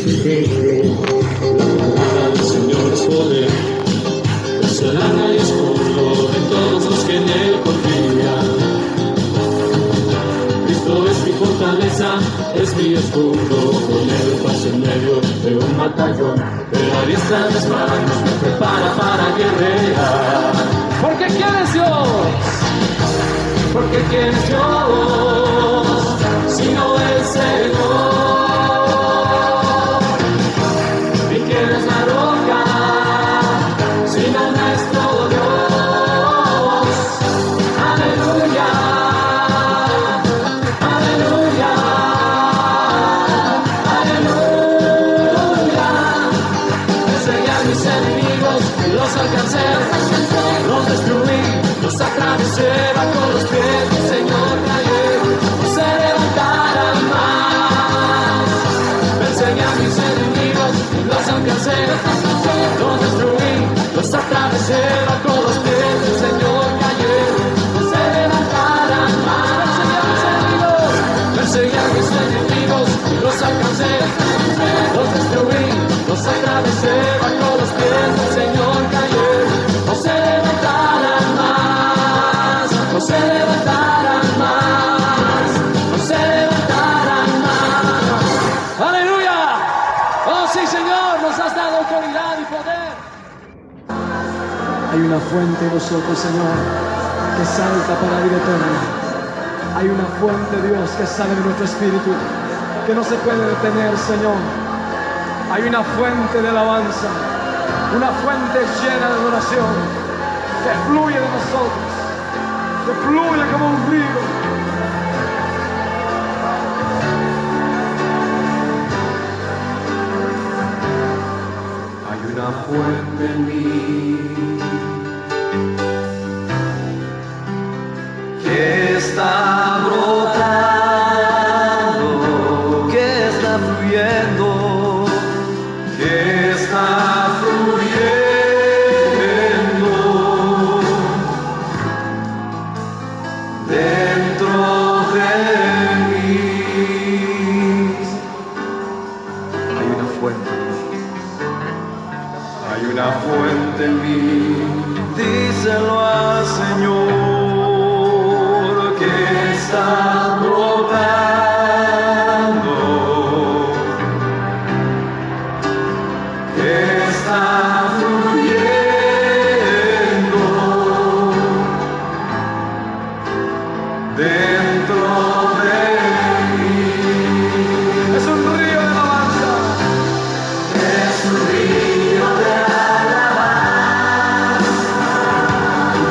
refrigerio. La palabra del Señor es poder, es arma y escudo de todos los que en Él confían. Cristo es mi fortaleza, es mi escudo, con Él paso en medio de un batallón. Él adiestra mis manos, me prepara para guerrear. Porque ¿quién es Dios? Porque ¿quién es Dios? Sino el Señor. ¿Y quién es la roca? Sino nuestro Dios. Aleluya, aleluya, aleluya. Enseñé a mis enemigos y los alcancé, los destruí, los atravesé bajo los pies del Señor. No se levantarán más. Enseñé a mis enemigos y los alcancé, los destruí, los atravesé bajo los pies del Señor. No se levantarán más. Enseñé a mis enemigos y los alcancé, los destruí, los atravesé bajo los pies del Señor. No se levantarán más, no se levantarán más, no se levantarán más. ¡Aleluya! ¡Oh sí, Señor! Nos has dado autoridad y poder. Hay una fuente en vosotros, Señor, que salta para la vida eterna. Hay una fuente, Dios, que sale de nuestro espíritu, que no se puede detener, Señor. Hay una fuente de alabanza, una fuente llena de adoración, que fluye de nosotros, que fluye como un río. Hay una fuente en mí que está brotando, que está fluyendo, que está fluyendo dentro de mí. Hay una fuente, hay una fuente en mí. Díselo al Señor que está brotando, que está fluyendo dentro de mí. Es un río de alabanza, es un río de alabanza,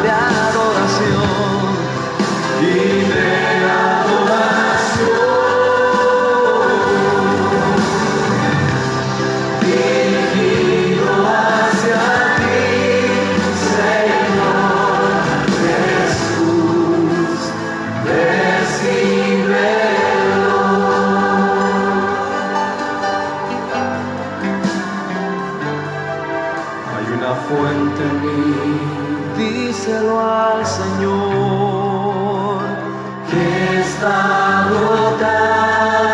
de adoración y de adoración, dirigido hacia ti, Señor Jesús, recíbelo. Hay una fuente en mí, díselo al Señor, que está brotando,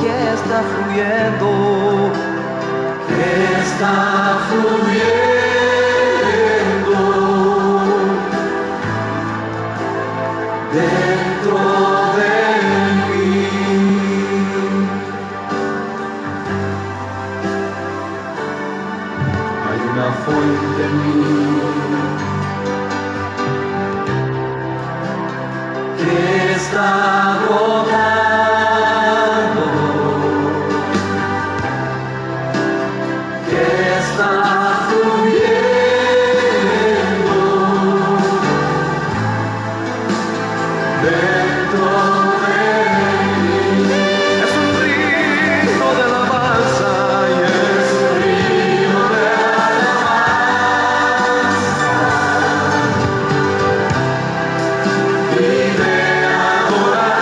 que está fluyendo, que está fluyendo dentro de mí. Hay una fuente en mí que está brotando, que está fluyendo dentro de mí. Es un río de alabanza y es un río de alabanza y de adoración.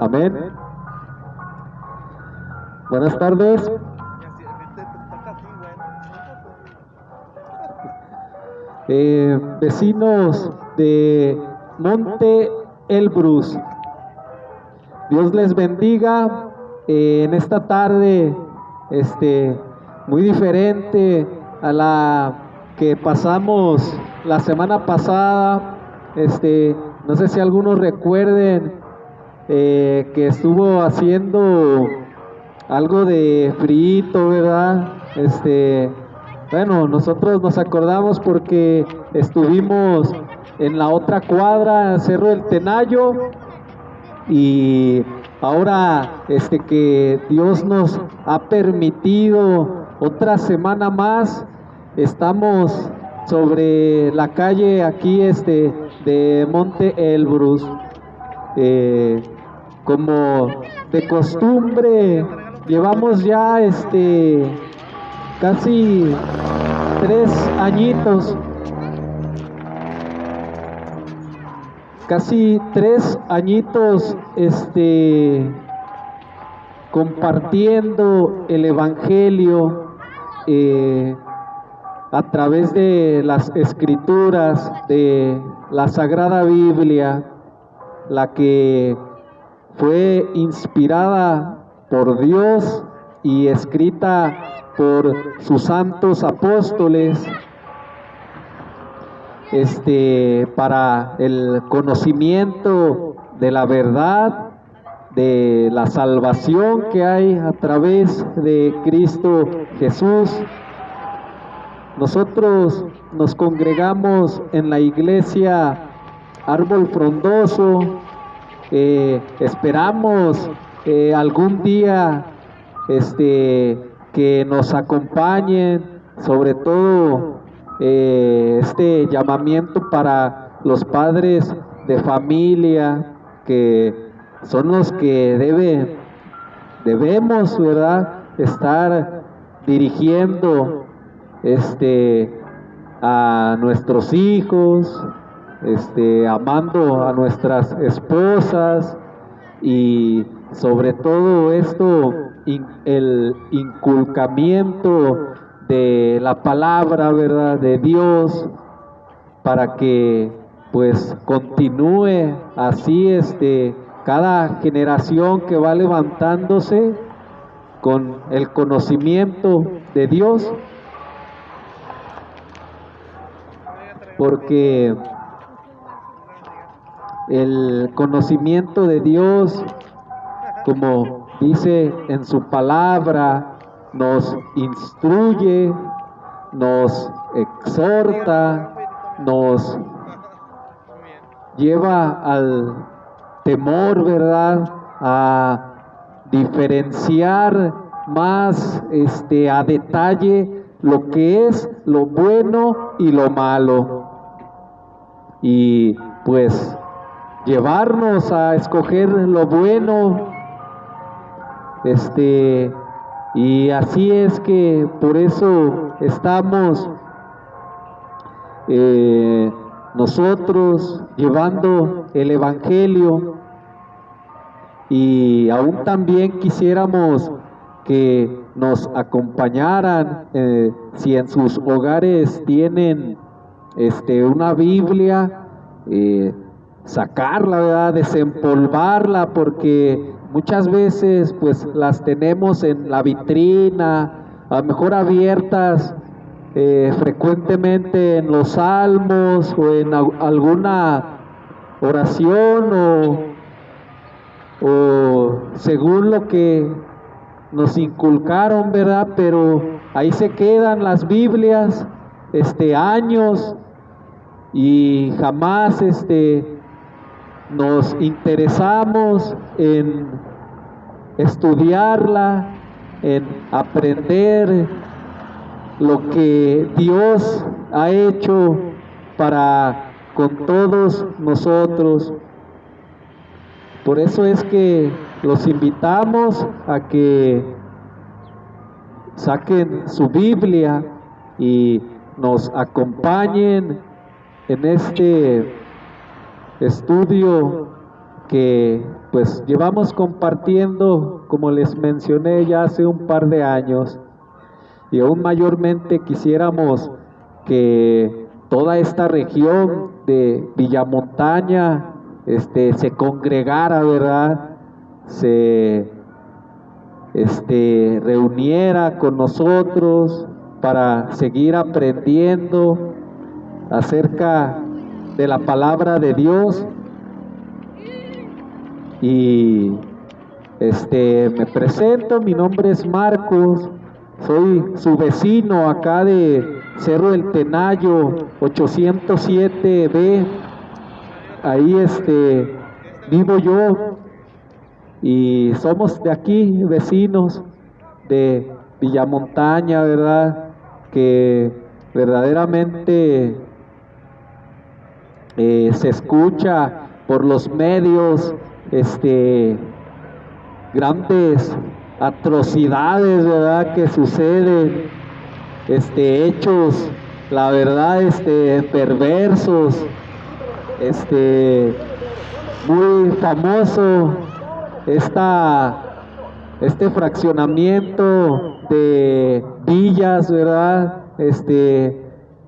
Amén. Buenas tardes. Vecinos de Monte Elbrus, Dios les bendiga en esta tarde muy diferente a la que pasamos la semana pasada. No sé si algunos recuerden que estuvo haciendo algo de frío, ¿verdad? Bueno, nosotros nos acordamos porque estuvimos en la otra cuadra, Cerro del Tenayo, y ahora que Dios nos ha permitido otra semana más, estamos sobre la calle aquí de Monte Elbrus. Como de costumbre, llevamos ya casi 3 añitos, compartiendo el Evangelio a través de las Escrituras, de la Sagrada Biblia, la que fue inspirada por Dios y escrita por sus santos apóstoles, para el conocimiento de la verdad, de la salvación que hay a través de Cristo Jesús. Nosotros nos congregamos en la iglesia Árbol Frondoso. Esperamos algún día que nos acompañen, sobre todo llamamiento para los padres de familia, que son los que debemos, ¿verdad?, estar dirigiendo a nuestros hijos, amando a nuestras esposas, y sobre todo esto, el inculcamiento de la palabra, ¿verdad?, de Dios, para que pues continúe así cada generación que va levantándose con el conocimiento de Dios, porque el conocimiento de Dios, como dice en su palabra, nos instruye, nos exhorta, nos lleva al temor, ¿verdad?, a diferenciar más a detalle lo que es lo bueno y lo malo, y pues llevarnos a escoger lo bueno. Y así es que por eso estamos nosotros llevando el Evangelio, y aún también quisiéramos que nos acompañaran, si en sus hogares tienen una Biblia, sacarla, ¿verdad?, desempolvarla, porque muchas veces pues las tenemos en la vitrina, a lo mejor abiertas frecuentemente en los salmos o en alguna oración, o según lo que nos inculcaron, ¿verdad? Pero ahí se quedan las Biblias años, y jamás nos interesamos en estudiarla, en aprender lo que Dios ha hecho para con todos nosotros. Por eso es que los invitamos a que saquen su Biblia y nos acompañen en este estudio que pues llevamos compartiendo, como les mencioné ya hace un par de años, y aún mayormente quisiéramos que toda esta región de Villamontaña se congregara, ¿verdad? Se reuniera con nosotros para seguir aprendiendo acerca de la palabra de Dios. Y me presento, mi nombre es Marcos, soy su vecino acá de Cerro del Tenayo 807B. Ahí vivo yo y somos de aquí, vecinos de Villamontaña, ¿verdad? Que verdaderamente se escucha por los medios grandes atrocidades, ¿verdad?, que suceden, hechos, la verdad, perversos, muy famoso este fraccionamiento de villas, ¿verdad?,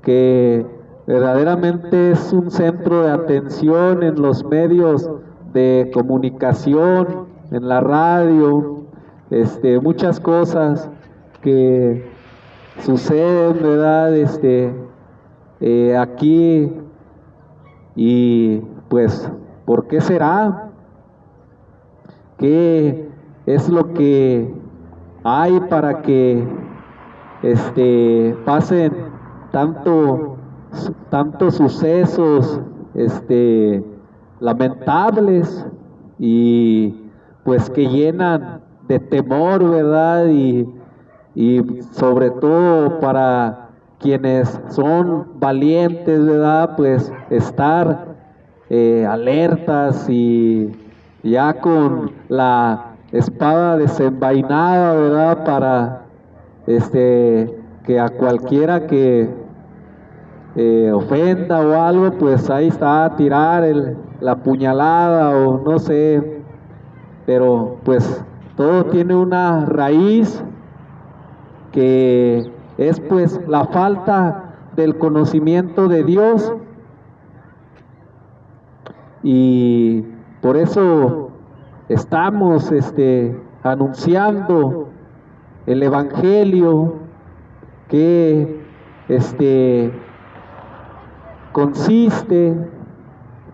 que verdaderamente es un centro de atención en los medios de comunicación, en la radio, muchas cosas que suceden, ¿verdad?, aquí. Y pues, ¿por qué será? ¿Qué es lo que hay para que pasen tantos sucesos lamentables y pues que llenan de temor, ¿verdad? Y sobre todo para quienes son valientes, ¿verdad? Pues estar alertas y ya con la espada desenvainada, ¿verdad? Para que a cualquiera que ofenda o algo, pues ahí está, a tirar la puñalada o no sé, pero pues todo tiene una raíz que es pues la falta del conocimiento de Dios. Y por eso estamos anunciando el evangelio que consiste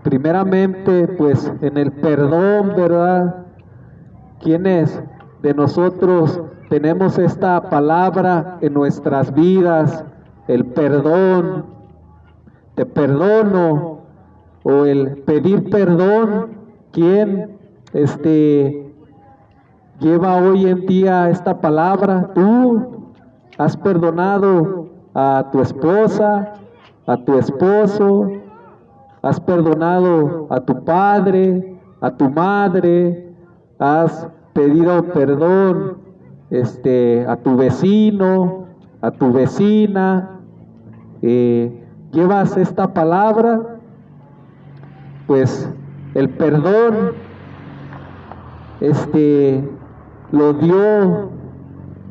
primeramente pues en el perdón, ¿verdad? ¿Quiénes de nosotros tenemos esta palabra en nuestras vidas? El perdón, te perdono, o el pedir perdón. ¿Quién lleva hoy en día esta palabra? ¿Tú has perdonado a tu esposa, a tu esposo? ¿Has perdonado a tu padre, a tu madre? ¿Has pedido perdón a tu vecino, a tu vecina? ¿Llevas esta palabra? Pues el perdón lo dio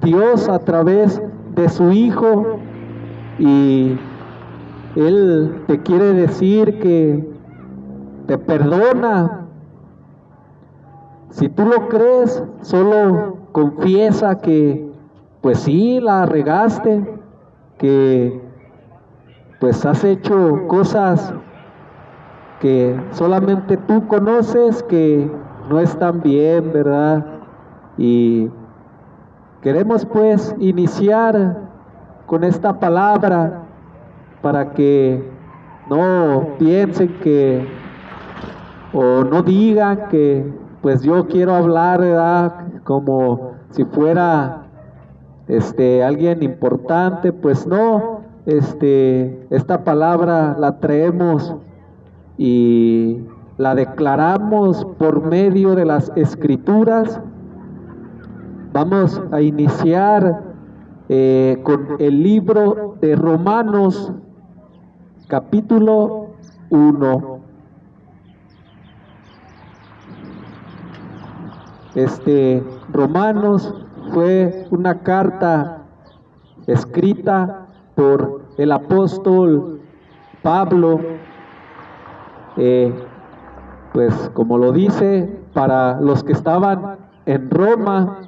Dios a través de su Hijo, y Él te quiere decir que te perdona. Si tú lo crees, solo confiesa que pues sí, la regaste, que pues has hecho cosas que solamente tú conoces que no están bien, ¿verdad? Y queremos pues iniciar con esta palabra para que no piensen que, o no digan que pues yo quiero hablar, ¿verdad?, como si fuera alguien importante. Pues no, esta palabra la traemos y la declaramos por medio de las Escrituras. Vamos a iniciar con el libro de Romanos, capítulo 1. Romanos fue una carta escrita por el apóstol Pablo, pues como lo dice, para los que estaban en Roma,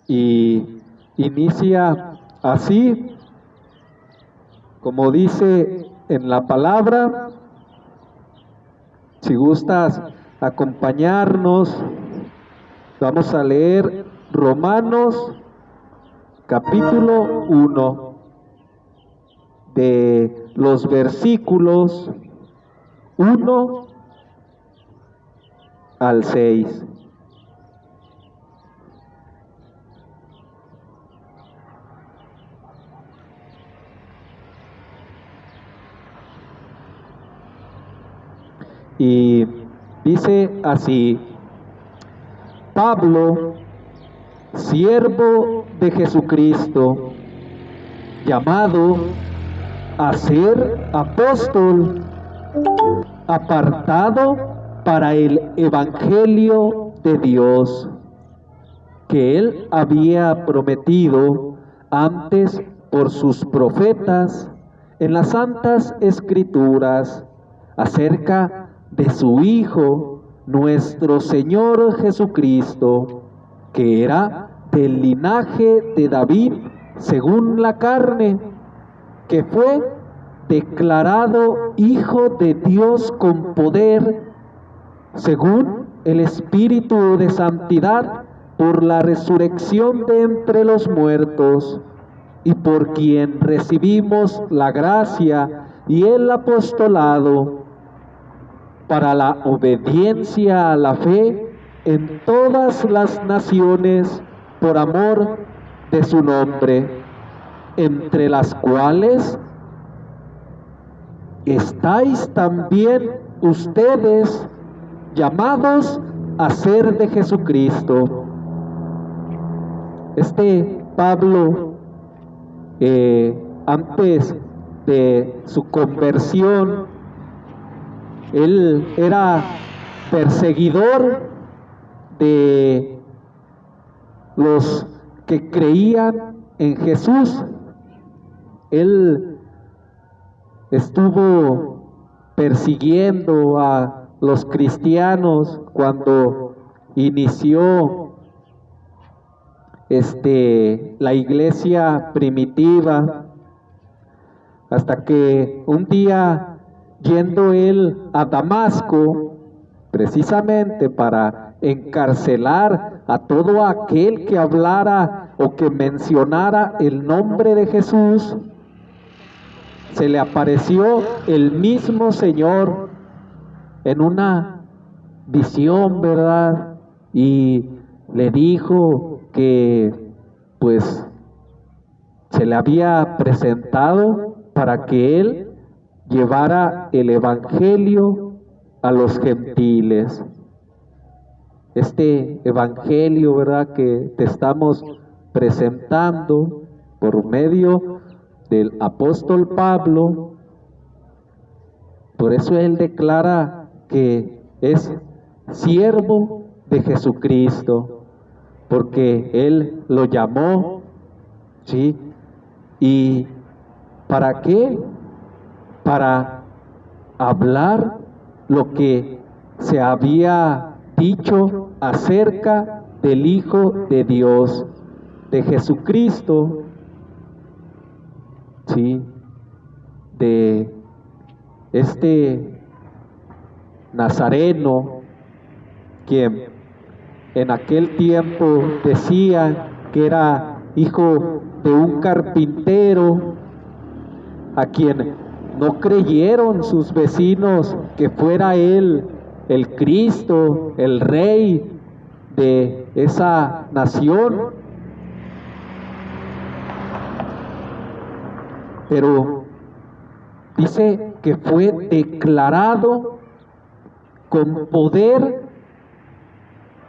y inicia así, como dice en la palabra. Si gustas acompañarnos, vamos a leer Romanos capítulo 1, de los versículos 1 al 6. Y dice así: Pablo, siervo de Jesucristo, llamado a ser apóstol, apartado para el evangelio de Dios, que él había prometido antes por sus profetas en las santas escrituras, acerca de su Hijo, nuestro Señor Jesucristo, que era del linaje de David según la carne, que fue declarado Hijo de Dios con poder, según el Espíritu de santidad, por la resurrección de entre los muertos, y por quien recibimos la gracia y el apostolado, para la obediencia a la fe en todas las naciones, por amor de su nombre, entre las cuales estáis también ustedes, llamados a ser de Jesucristo. Pablo, antes de su conversión, él era perseguidor de los que creían en Jesús. Él estuvo persiguiendo a los cristianos cuando inició la iglesia primitiva, hasta que un día, yendo él a Damasco, precisamente para encarcelar a todo aquel que hablara o que mencionara el nombre de Jesús, se le apareció el mismo Señor en una visión, ¿verdad? Y le dijo que pues se le había presentado para que él llevara el evangelio a los gentiles. Este evangelio, ¿verdad?, que te estamos presentando por medio del apóstol Pablo, por eso él declara que es siervo de Jesucristo, porque él lo llamó, ¿sí? ¿Y para qué? Para hablar lo que se había dicho acerca del Hijo de Dios, de Jesucristo, ¿sí?, de Nazareno, quien en aquel tiempo decían que era hijo de un carpintero, a quien no creyeron sus vecinos que fuera él el Cristo, el Rey de esa nación. Pero dice que fue declarado con poder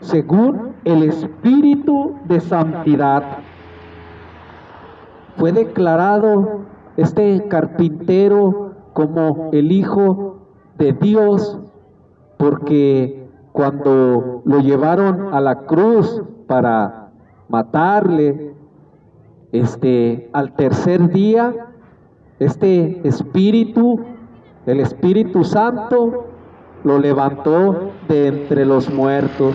según el Espíritu de santidad. Fue declarado este carpintero como el Hijo de Dios, porque cuando lo llevaron a la cruz para matarle, al tercer día, este Espíritu, el Espíritu Santo, lo levantó de entre los muertos,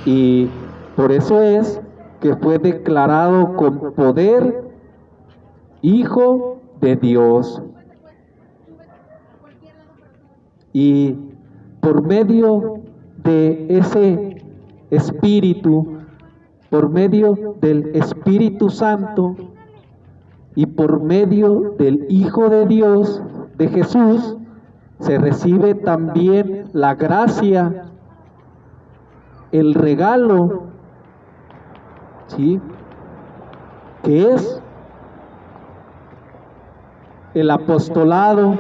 y por eso es que fue declarado con poder Hijo de Dios. Y por medio de ese Espíritu, por medio del Espíritu Santo y por medio del Hijo de Dios, de Jesús, se recibe también la gracia, el regalo, ¿sí?, que es el apostolado.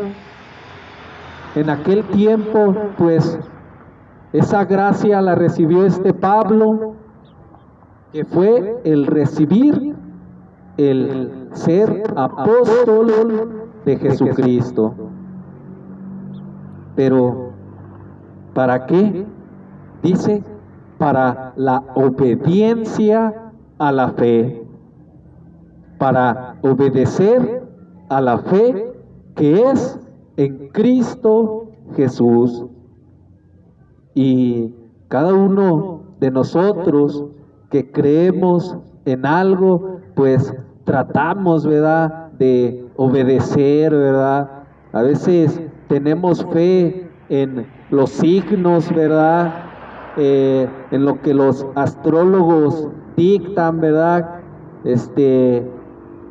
En aquel tiempo, pues, esa gracia la recibió Pablo, que fue el recibir el ser apóstol de Jesucristo. Pero, ¿para qué? Dice, para la obediencia a la fe, para obedecer a la fe que es en Cristo Jesús. Y cada uno de nosotros que creemos en algo, pues tratamos, ¿verdad?, de obedecer, ¿verdad? A veces tenemos fe en los signos, ¿verdad?, en lo que los astrólogos dictan, ¿verdad?,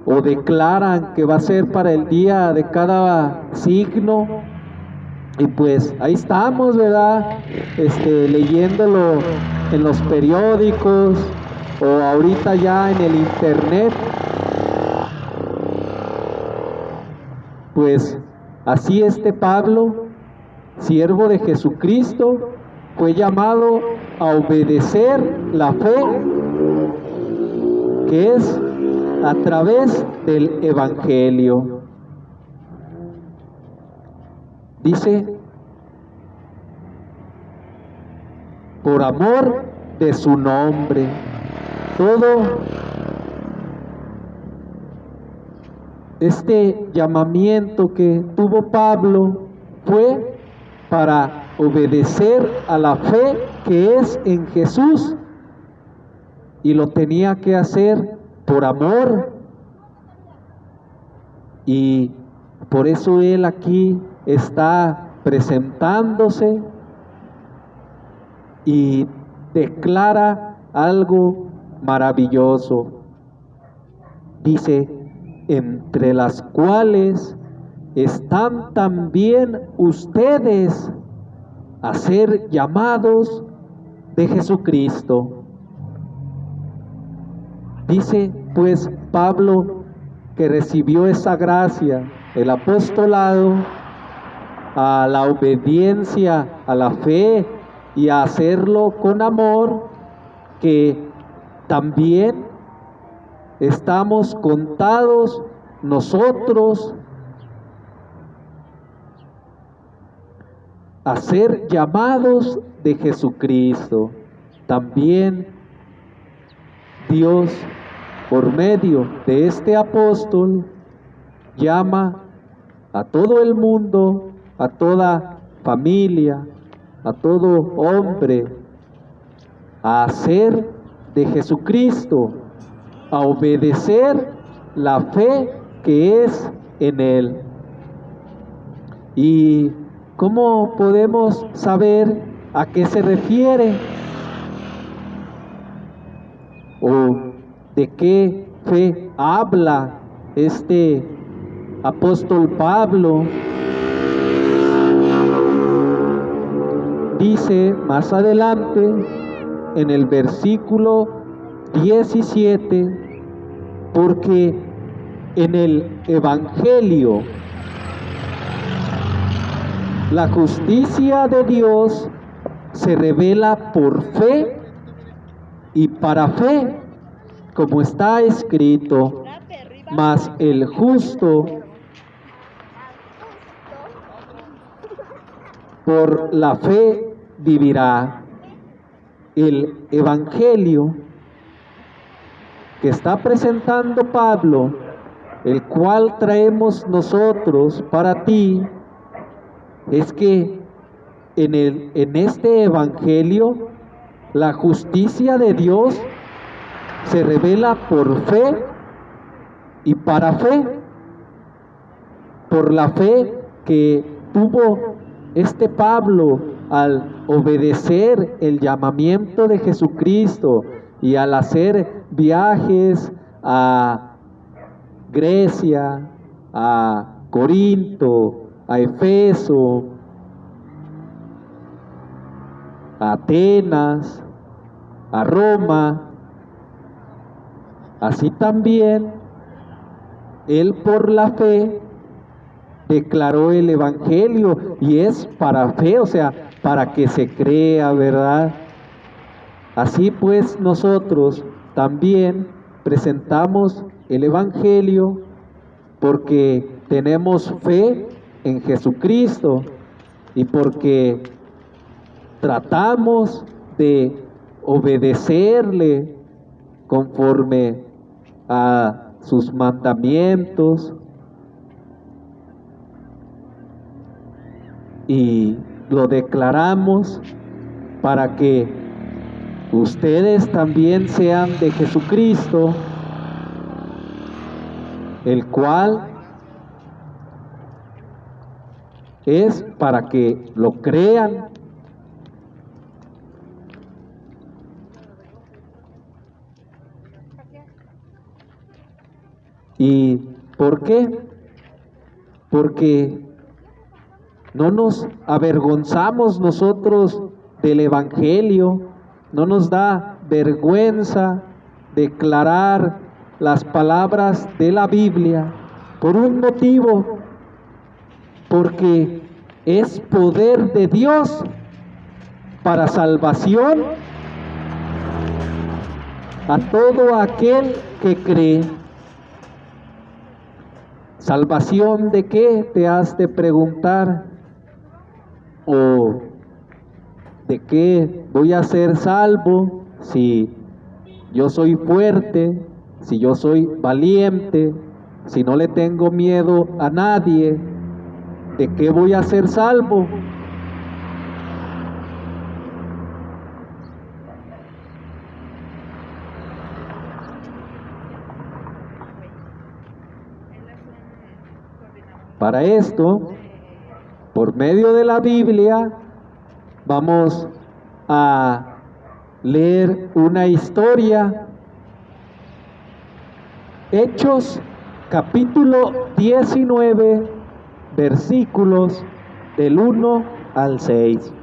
o declaran que va a ser para el día de cada signo. Y pues ahí estamos, ¿verdad?, leyéndolo en los periódicos o ahorita ya en el internet. Pues así Pablo, siervo de Jesucristo, fue llamado a obedecer la fe que es a través del Evangelio. Dice, por amor de su nombre. Todo este llamamiento que tuvo Pablo fue para obedecer a la fe que es en Jesús, y lo tenía que hacer por amor. Y por eso él aquí está presentándose y declara algo maravilloso. Dice, entre las cuales están también ustedes a ser llamados de Jesucristo. Dice pues Pablo que recibió esa gracia, el apostolado, a la obediencia, a la fe y a hacerlo con amor, que también estamos contados nosotros a ser llamados de Jesucristo. También Dios, por medio de este apóstol, llama a todo el mundo, a toda familia, a todo hombre, a hacer de Jesucristo, a obedecer la fe que es en Él. ¿Y cómo podemos saber a qué se refiere? ¿O de qué fe habla apóstol Pablo? Dice más adelante en el versículo 17, porque en el Evangelio la justicia de Dios se revela por fe y para fe, como está escrito, mas el justo por la fe vivirá. el evangelio que está presentando Pablo, el cual traemos nosotros para ti, es que en este evangelio la justicia de Dios se revela por fe y para fe, por la fe que tuvo este Pablo al obedecer el llamamiento de Jesucristo y al hacer viajes a Grecia, a Corinto, a Efeso, a Atenas, a Roma. Así también él por la fe declaró el evangelio, y es para fe, o sea, para que se crea, ¿verdad? Así pues nosotros también presentamos el evangelio porque tenemos fe en Jesucristo y porque tratamos de obedecerle conforme a sus mandamientos, y lo declaramos para que ustedes también sean de Jesucristo, el cual es para que lo crean. ¿Y por qué? Porque no nos avergonzamos nosotros del evangelio, no nos da vergüenza declarar las palabras de la Biblia por un motivo, porque es poder de Dios para salvación a todo aquel que cree. ¿Salvación de qué? Te has de preguntar. ¿O de qué voy a ser salvo si yo soy fuerte, si yo soy valiente, si no le tengo miedo a nadie? ¿De qué voy a ser salvo? Para esto, por medio de la Biblia, vamos a leer una historia. Hechos, capítulo 19, versículos del 1 al 6.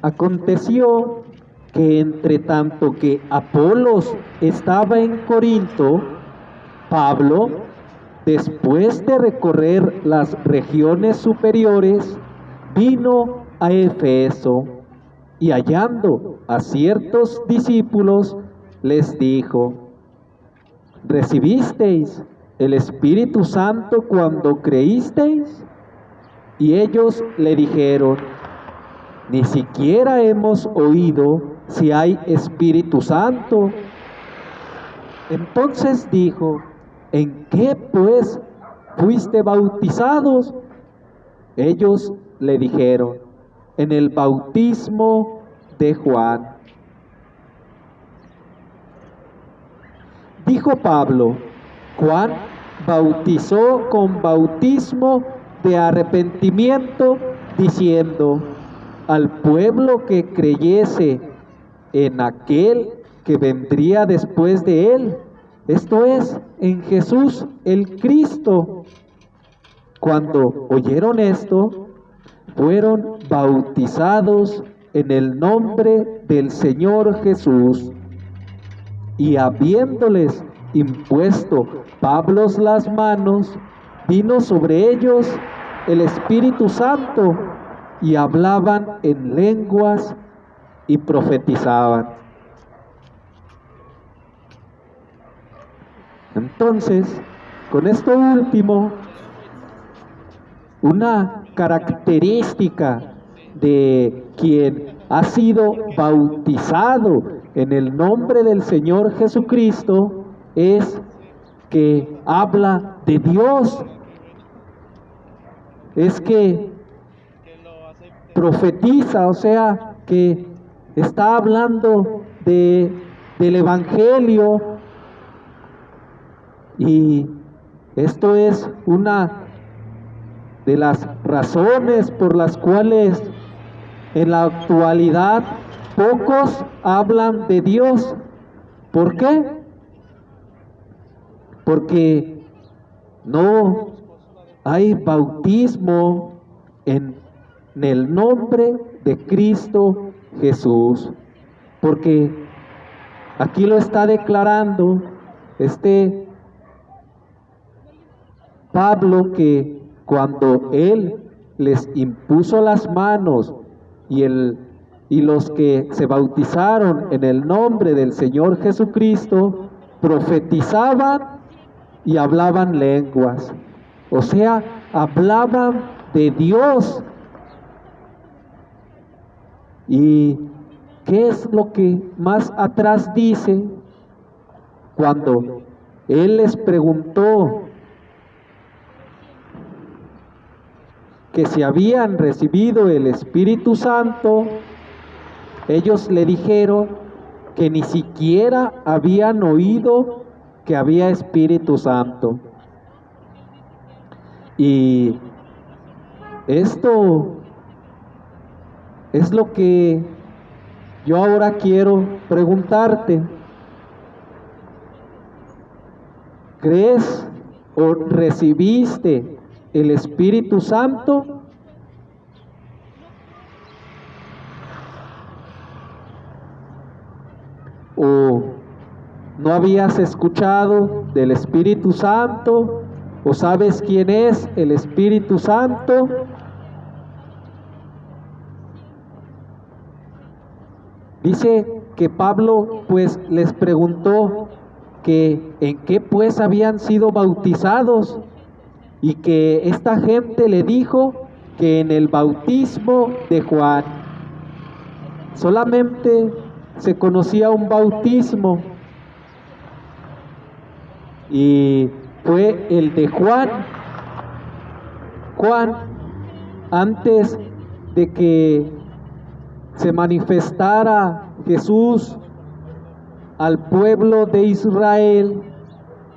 Aconteció que entre tanto que Apolos estaba en Corinto, Pablo, después de recorrer las regiones superiores, vino a Efeso y hallando a ciertos discípulos, les dijo: ¿recibisteis el Espíritu Santo cuando creísteis? Y ellos le dijeron: ni siquiera hemos oído si hay Espíritu Santo. Entonces dijo: ¿en qué pues fuiste bautizados? Ellos le dijeron: en el bautismo de Juan. Dijo Pablo: Juan bautizó con bautismo de arrepentimiento, diciendo al pueblo que creyese en aquel que vendría después de él, esto es, en Jesús el Cristo. Cuando oyeron esto, fueron bautizados en el nombre del Señor Jesús. Y habiéndoles impuesto Pablo las manos, vino sobre ellos el Espíritu Santo y hablaban en lenguas y profetizaban. Entonces, con esto último, una característica de quien ha sido bautizado en el nombre del Señor Jesucristo es que habla de Dios, es que profetiza, o sea, que está hablando del Evangelio, y esto es una de las razones por las cuales en la actualidad pocos hablan de Dios. ¿Por qué? Porque no hay bautismo en el nombre de Cristo Jesús. Porque aquí lo está declarando Pablo, que cuando él les impuso las manos y los que se bautizaron en el nombre del Señor Jesucristo profetizaban y hablaban lenguas, o sea, hablaban de Dios. ¿Y qué es lo que más atrás dice? Cuando él les preguntó que si habían recibido el Espíritu Santo, ellos le dijeron que ni siquiera habían oído que había Espíritu Santo. Y esto es lo que yo ahora quiero preguntarte. ¿Crees o recibiste el Espíritu Santo? ¿O no habías escuchado del Espíritu Santo? ¿O sabes quién es el Espíritu Santo? Dice que Pablo pues les preguntó que en qué pues habían sido bautizados, y que esta gente le dijo que en el bautismo de Juan. Solamente se conocía un bautismo, y fue el de Juan. Juan, antes de que se manifestara Jesús al pueblo de Israel,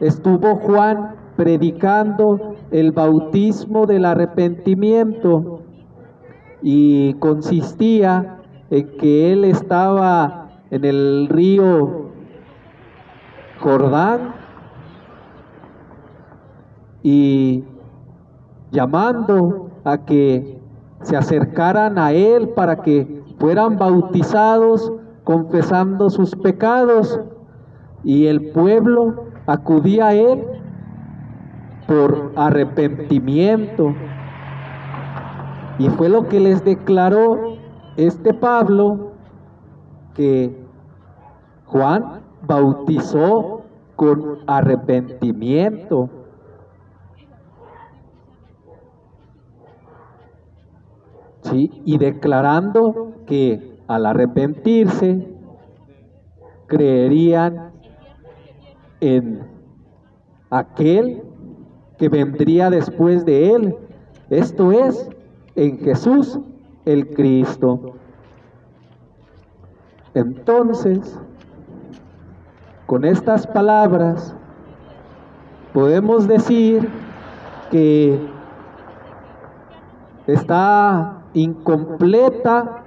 estuvo Juan predicando el bautismo del arrepentimiento, y consistía en que él estaba en el río Jordán y llamando a que se acercaran a él para que fueran bautizados, confesando sus pecados, y el pueblo acudía a él por arrepentimiento. Y fue lo que les declaró Pablo, que Juan bautizó con arrepentimiento. Sí, y declarando que al arrepentirse creerían en aquel que vendría después de él, esto es, en Jesús el Cristo. Entonces, con estas palabras podemos decir que está incompleta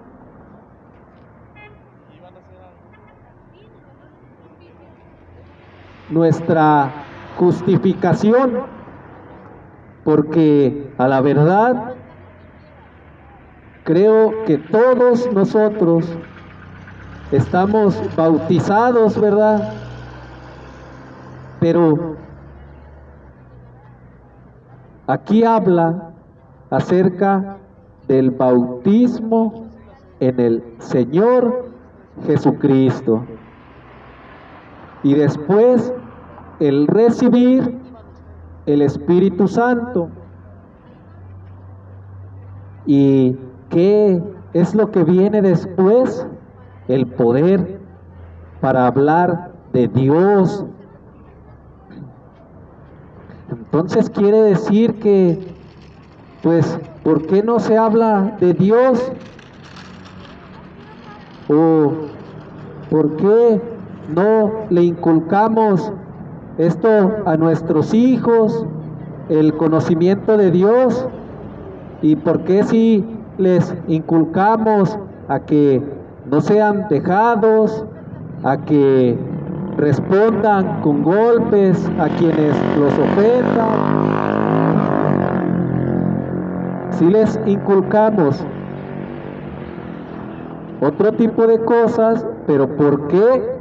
nuestra justificación, porque a la verdad creo que todos nosotros estamos bautizados, ¿verdad? Pero aquí habla acerca del bautismo en el Señor Jesucristo. Y después el recibir el Espíritu Santo. ¿Y qué es lo que viene después? El poder para hablar de Dios. Entonces quiere decir que, pues, ¿por qué no se habla de Dios? ¿O por qué no le inculcamos esto a nuestros hijos, el conocimiento de Dios? ¿Y por qué si les inculcamos a que no sean dejados, a que respondan con golpes a quienes los ofendan? Si les inculcamos otro tipo de cosas, pero ¿por qué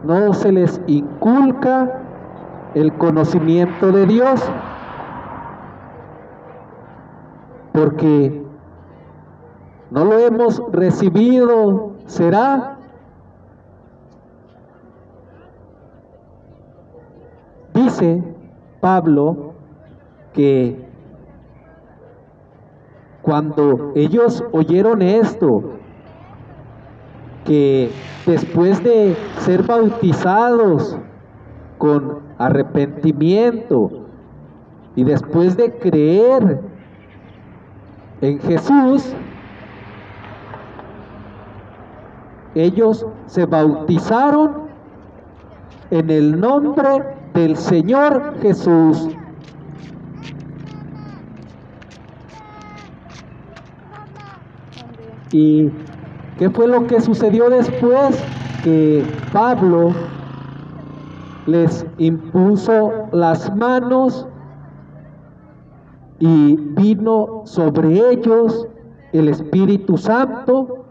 no se les inculca el conocimiento de Dios? Porque no lo hemos recibido, ¿será? Dice Pablo que cuando ellos oyeron esto, que después de ser bautizados con arrepentimiento y después de creer en Jesús, ellos se bautizaron en el nombre del Señor Jesús. ¿Y qué fue lo que sucedió después? Que Pablo les impuso las manos y vino sobre ellos el Espíritu Santo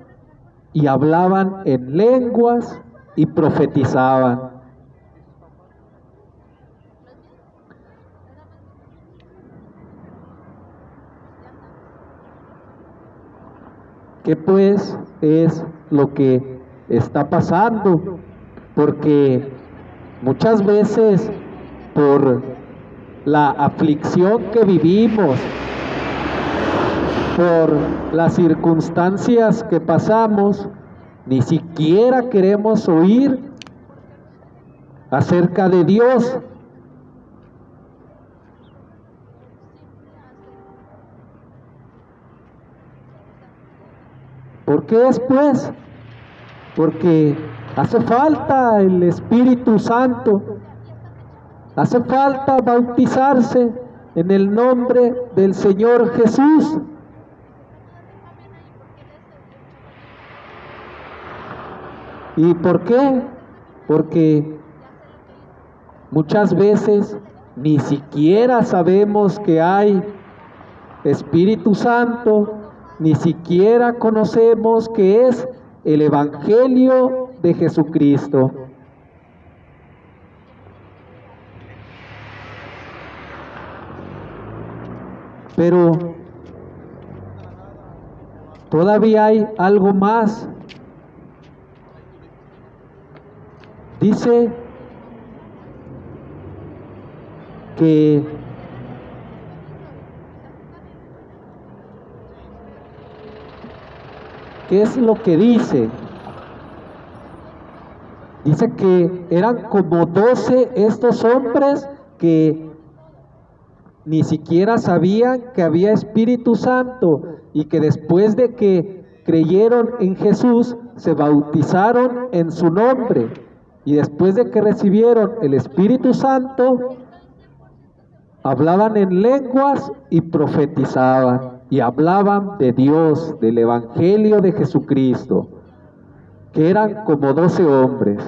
y hablaban en lenguas y profetizaban. ¿Qué pues es lo que está pasando? Porque muchas veces por la aflicción que vivimos, por las circunstancias que pasamos, ni siquiera queremos oír acerca de Dios. ¿Por qué después? Porque hace falta el Espíritu Santo, hace falta bautizarse en el nombre del Señor Jesús. ¿Y por qué? Porque muchas veces ni siquiera sabemos que hay Espíritu Santo, ni siquiera conocemos qué es el Evangelio de Jesucristo. Pero todavía hay algo más. Dice que ¿qué es lo que dice? Dice que eran como 12 estos hombres que ni siquiera sabían que había Espíritu Santo y que después de que creyeron en Jesús se bautizaron en su nombre, y después de que recibieron el Espíritu Santo hablaban en lenguas y profetizaban y hablaban de Dios, del Evangelio de Jesucristo, que eran como 12 hombres.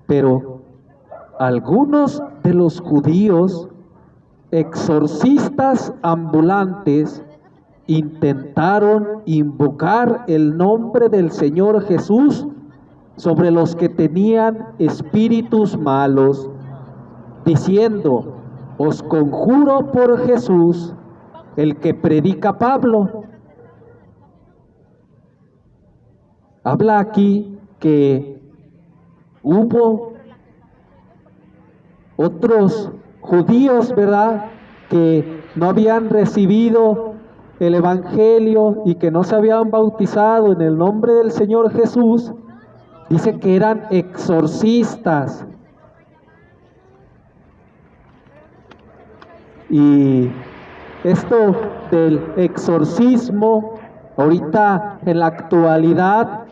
Pero algunos de los judíos, exorcistas ambulantes, intentaron invocar el nombre del Señor Jesús sobre los que tenían espíritus malos, diciendo: os conjuro por Jesús, el que predica Pablo. Habla aquí que hubo otros judíos, ¿verdad?, que no habían recibido el evangelio y que no se habían bautizado en el nombre del Señor Jesús. Dice que eran exorcistas. Y esto del exorcismo, ahorita en la actualidad,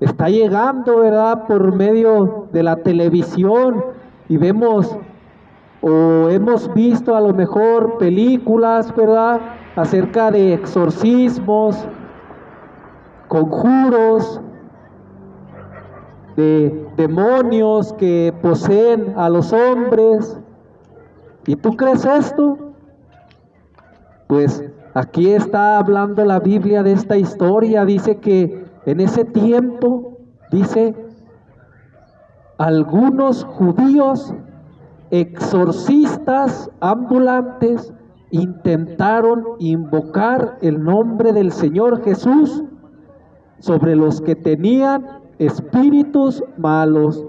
está llegando, ¿verdad?, por medio de la televisión, y vemos o hemos visto a lo mejor películas, ¿verdad?, acerca de exorcismos, conjuros, de demonios que poseen a los hombres. ¿Y tú crees esto? Pues aquí está hablando la Biblia de esta historia. Dice que en ese tiempo, dice, algunos judíos exorcistas ambulantes intentaron invocar el nombre del Señor Jesús sobre los que tenían espíritus malos.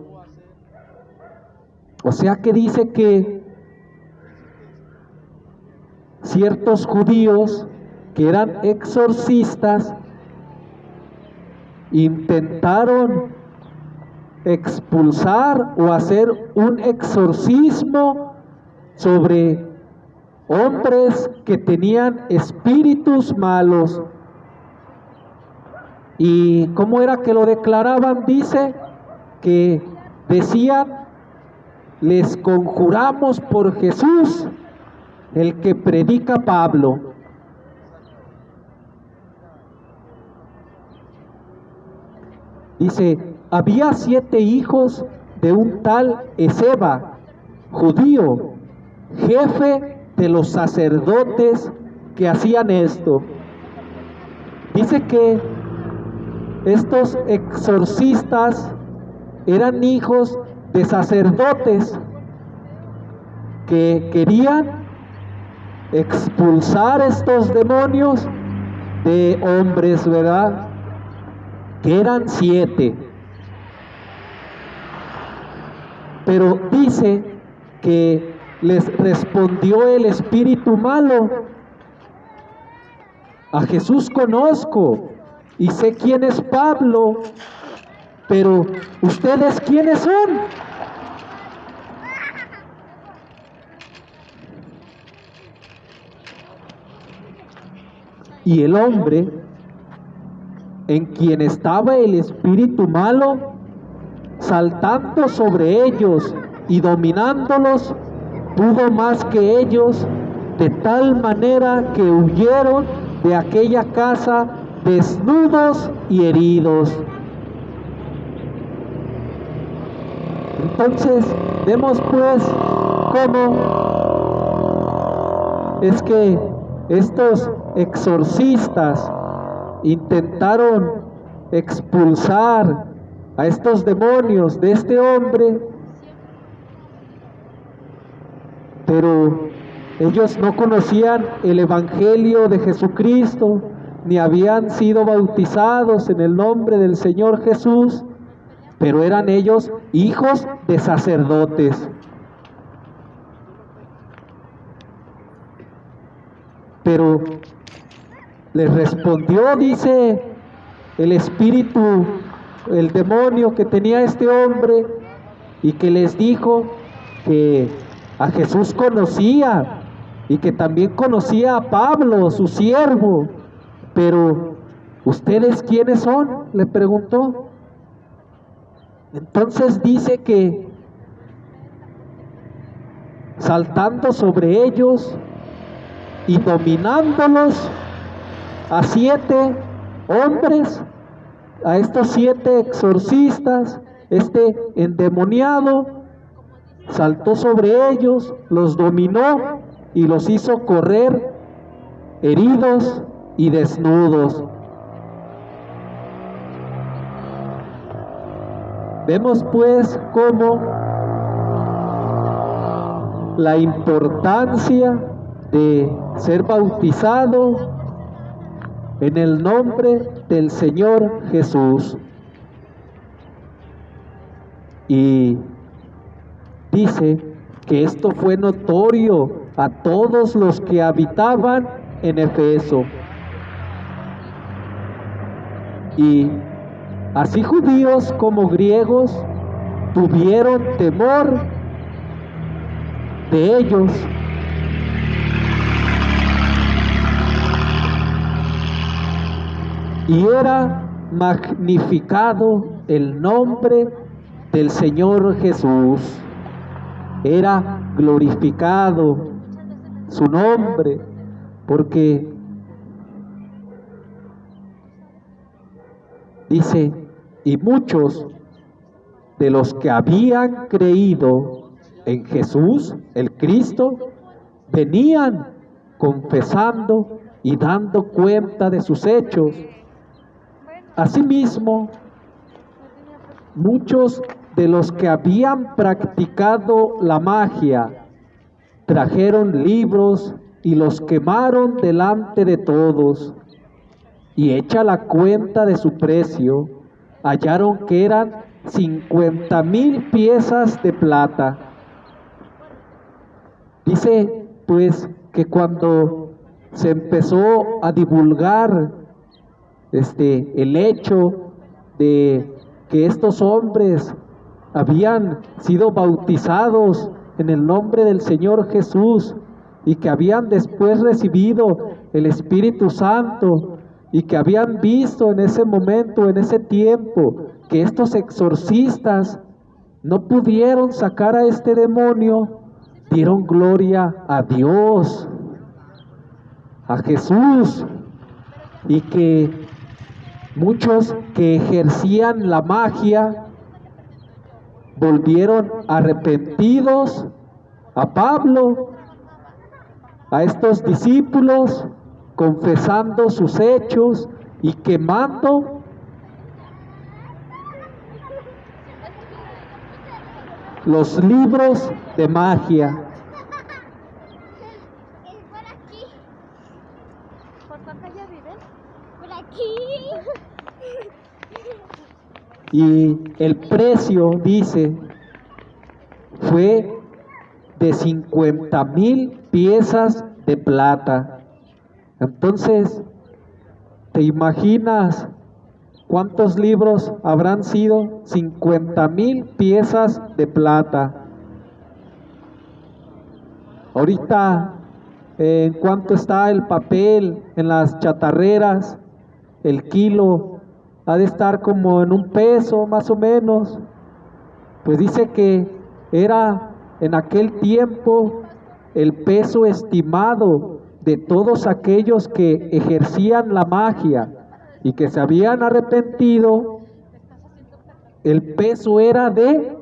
O sea que dice que ciertos judíos que eran exorcistas intentaron expulsar o hacer un exorcismo sobre hombres que tenían espíritus malos. ¿Y cómo era que lo declaraban? Dice que decían: les conjuramos por Jesús, el que predica Pablo. Dice: había 7 hijos de un tal Eseba, judío, jefe de los sacerdotes que hacían esto. Dice que estos exorcistas eran hijos de sacerdotes que querían expulsar estos demonios de hombres, ¿verdad?, que eran 7. Pero dice que les respondió el espíritu malo: a Jesús conozco y sé quién es Pablo, pero ¿ustedes quiénes son? Y el hombre en quien estaba el espíritu malo, saltando sobre ellos y dominándolos, pudo más que ellos, de tal manera que huyeron de aquella casa desnudos y heridos. Entonces vemos pues cómo es que estos exorcistas intentaron expulsar a estos demonios de este hombre, pero ellos no conocían el evangelio de Jesucristo, ni habían sido bautizados en el nombre del Señor Jesús, pero eran ellos hijos de sacerdotes. Pero les respondió, dice, el espíritu, el demonio que tenía este hombre, y que les dijo que a Jesús conocía y que también conocía a Pablo, su siervo. Pero ¿ustedes quiénes son?, le preguntó. Entonces dice que saltando sobre ellos y dominándolos, a 7 hombres, a estos 7 exorcistas, este endemoniado saltó sobre ellos, los dominó y los hizo correr heridos y desnudos. Vemos pues cómo la importancia de ser bautizado en el nombre del Señor Jesús. Y dice que esto fue notorio a todos los que habitaban en Efeso. Y así judíos como griegos tuvieron temor de ellos. Y era magnificado el nombre del Señor Jesús. Era glorificado su nombre, porque dice, y muchos de los que habían creído en Jesús, el Cristo, venían confesando y dando cuenta de sus hechos. Asimismo, muchos de los que habían practicado la magia trajeron libros y los quemaron delante de todos, y hecha la cuenta de su precio, hallaron que eran 50,000 piezas de plata. Dice pues que cuando se empezó a divulgar el hecho de que estos hombres habían sido bautizados en el nombre del Señor Jesús y que habían después recibido el Espíritu Santo y que habían visto en ese momento, en ese tiempo, que estos exorcistas no pudieron sacar a este demonio, dieron gloria a Dios, a Jesús, y que muchos que ejercían la magia volvieron arrepentidos a Pablo, a estos discípulos, confesando sus hechos y quemando los libros de magia. Por aquí. ¿Por acá ya vives? Por aquí. Y el precio, dice, fue de 50,000 piezas de plata. Entonces, ¿te imaginas cuántos libros habrán sido? 50,000 piezas de plata. Ahorita, ¿en cuánto está el papel en las chatarreras? El kilo ha de estar como en $1 más o menos. Pues dice que era en aquel tiempo el peso estimado de todos aquellos que ejercían la magia y que se habían arrepentido. El peso era de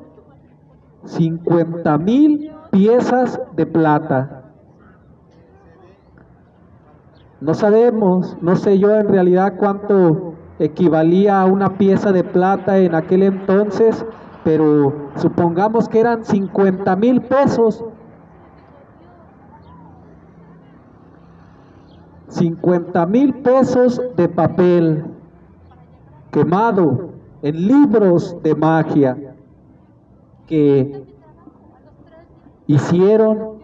50,000 piezas de plata. No sabemos, no sé yo en realidad cuánto equivalía a una pieza de plata en aquel entonces, pero supongamos que eran 50,000 pesos. 50,000 pesos de papel quemado en libros de magia que hicieron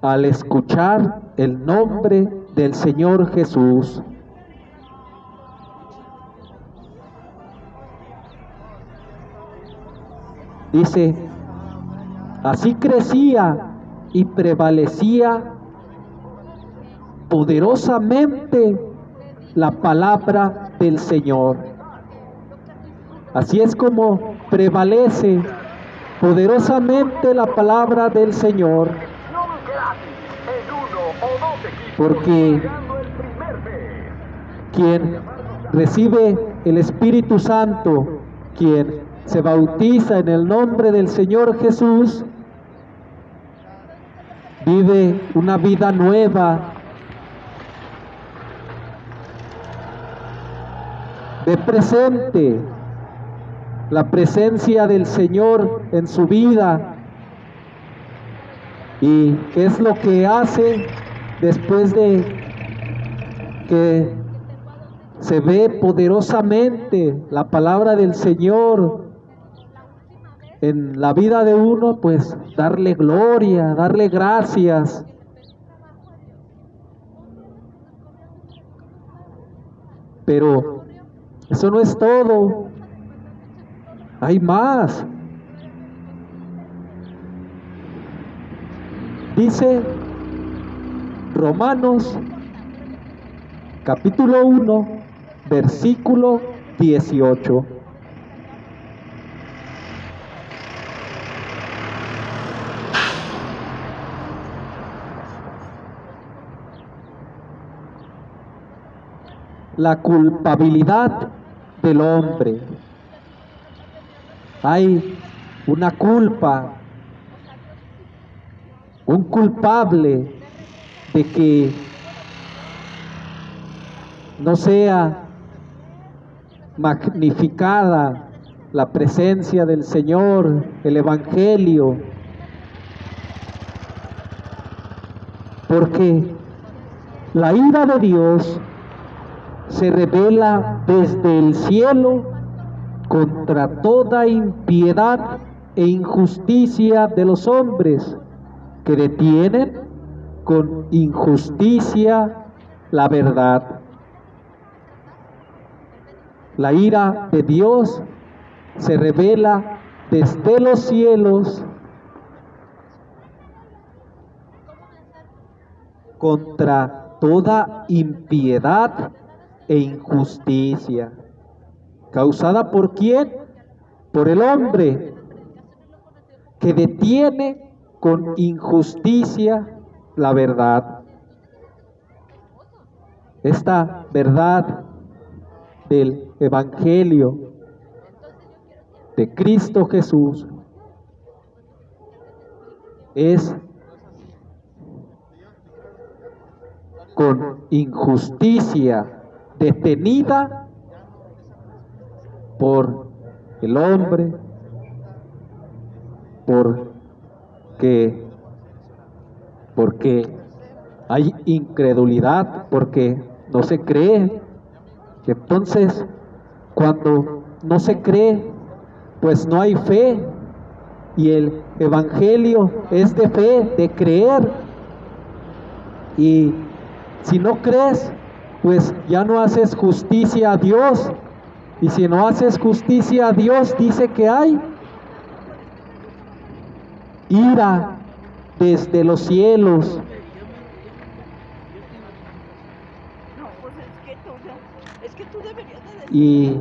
al escuchar el nombre del Señor Jesús. Dice, así crecía y prevalecía poderosamente la palabra del Señor. Así es como prevalece poderosamente la palabra del Señor, porque quien recibe el Espíritu Santo, quien se bautiza en el nombre del Señor Jesús, vive una vida nueva, Ve presente la presencia del Señor en su vida. ¿Y qué es lo que hace después de que se ve poderosamente la palabra del Señor en la vida de uno? Pues darle gloria, darle gracias. Pero eso no es todo. Hay más. Dice Romanos capítulo 1, versículo 18. La culpabilidad del hombre. Hay una culpa, un culpable de que no sea magnificada la presencia del Señor, el Evangelio, porque la ira de Dios se revela desde el cielo contra toda impiedad e injusticia de los hombres que detienen con injusticia la verdad. La ira de Dios se revela desde los cielos contra toda impiedad e injusticia. ¿Causada por quién? Por el hombre, que detiene con injusticia la verdad. Esta verdad del Evangelio de Cristo Jesús es con injusticia detenida por el hombre, porque hay incredulidad, porque no se cree. Entonces, cuando no se cree, pues no hay fe, y el Evangelio es de fe, de creer. Y si no crees, pues ya no haces justicia a Dios. Y si no haces justicia a Dios, dice que hay ira desde los cielos. Y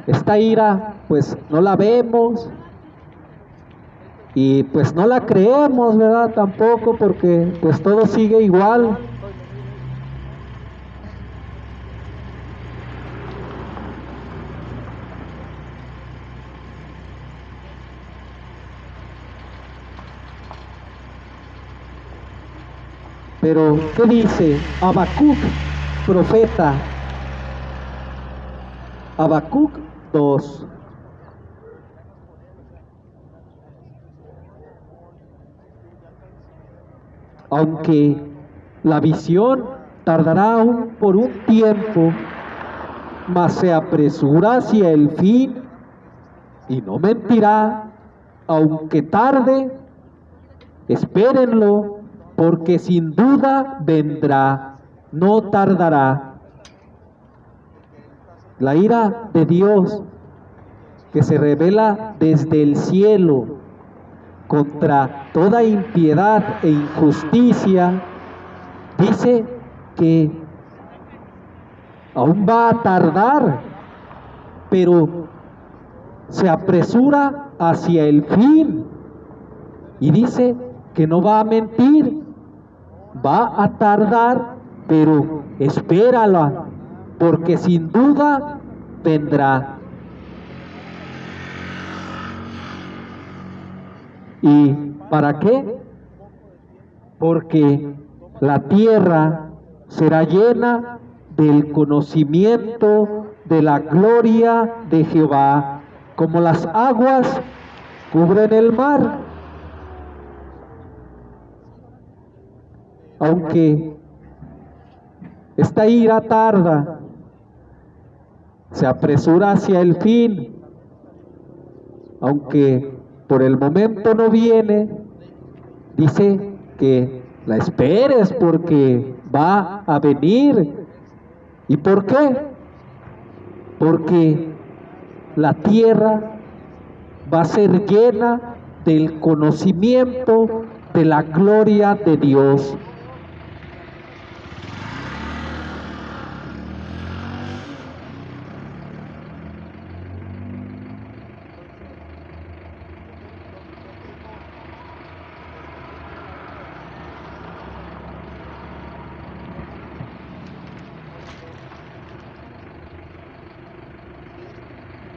esta ira, pues no la vemos. Y pues no la creemos, ¿verdad? Tampoco, porque pues todo sigue igual. Pero, ¿qué dice Habacuc, profeta? Habacuc 2. Aunque la visión tardará aún por un tiempo, mas se apresura hacia el fin y no mentirá, aunque tarde, espérenlo, porque sin duda vendrá, no tardará. La ira de Dios, que se revela desde el cielo contra toda impiedad e injusticia, dice que aún va a tardar, pero se apresura hacia el fin, y dice que no va a mentir. Va a tardar, pero espérala, porque sin duda vendrá. ¿Y para qué? Porque la tierra será llena del conocimiento de la gloria de Jehová, como las aguas cubren el mar. Aunque esta ira tarda, se apresura hacia el fin, aunque por el momento no viene, dice que la esperes porque va a venir. ¿Y por qué? Porque la tierra va a ser llena del conocimiento de la gloria de Dios.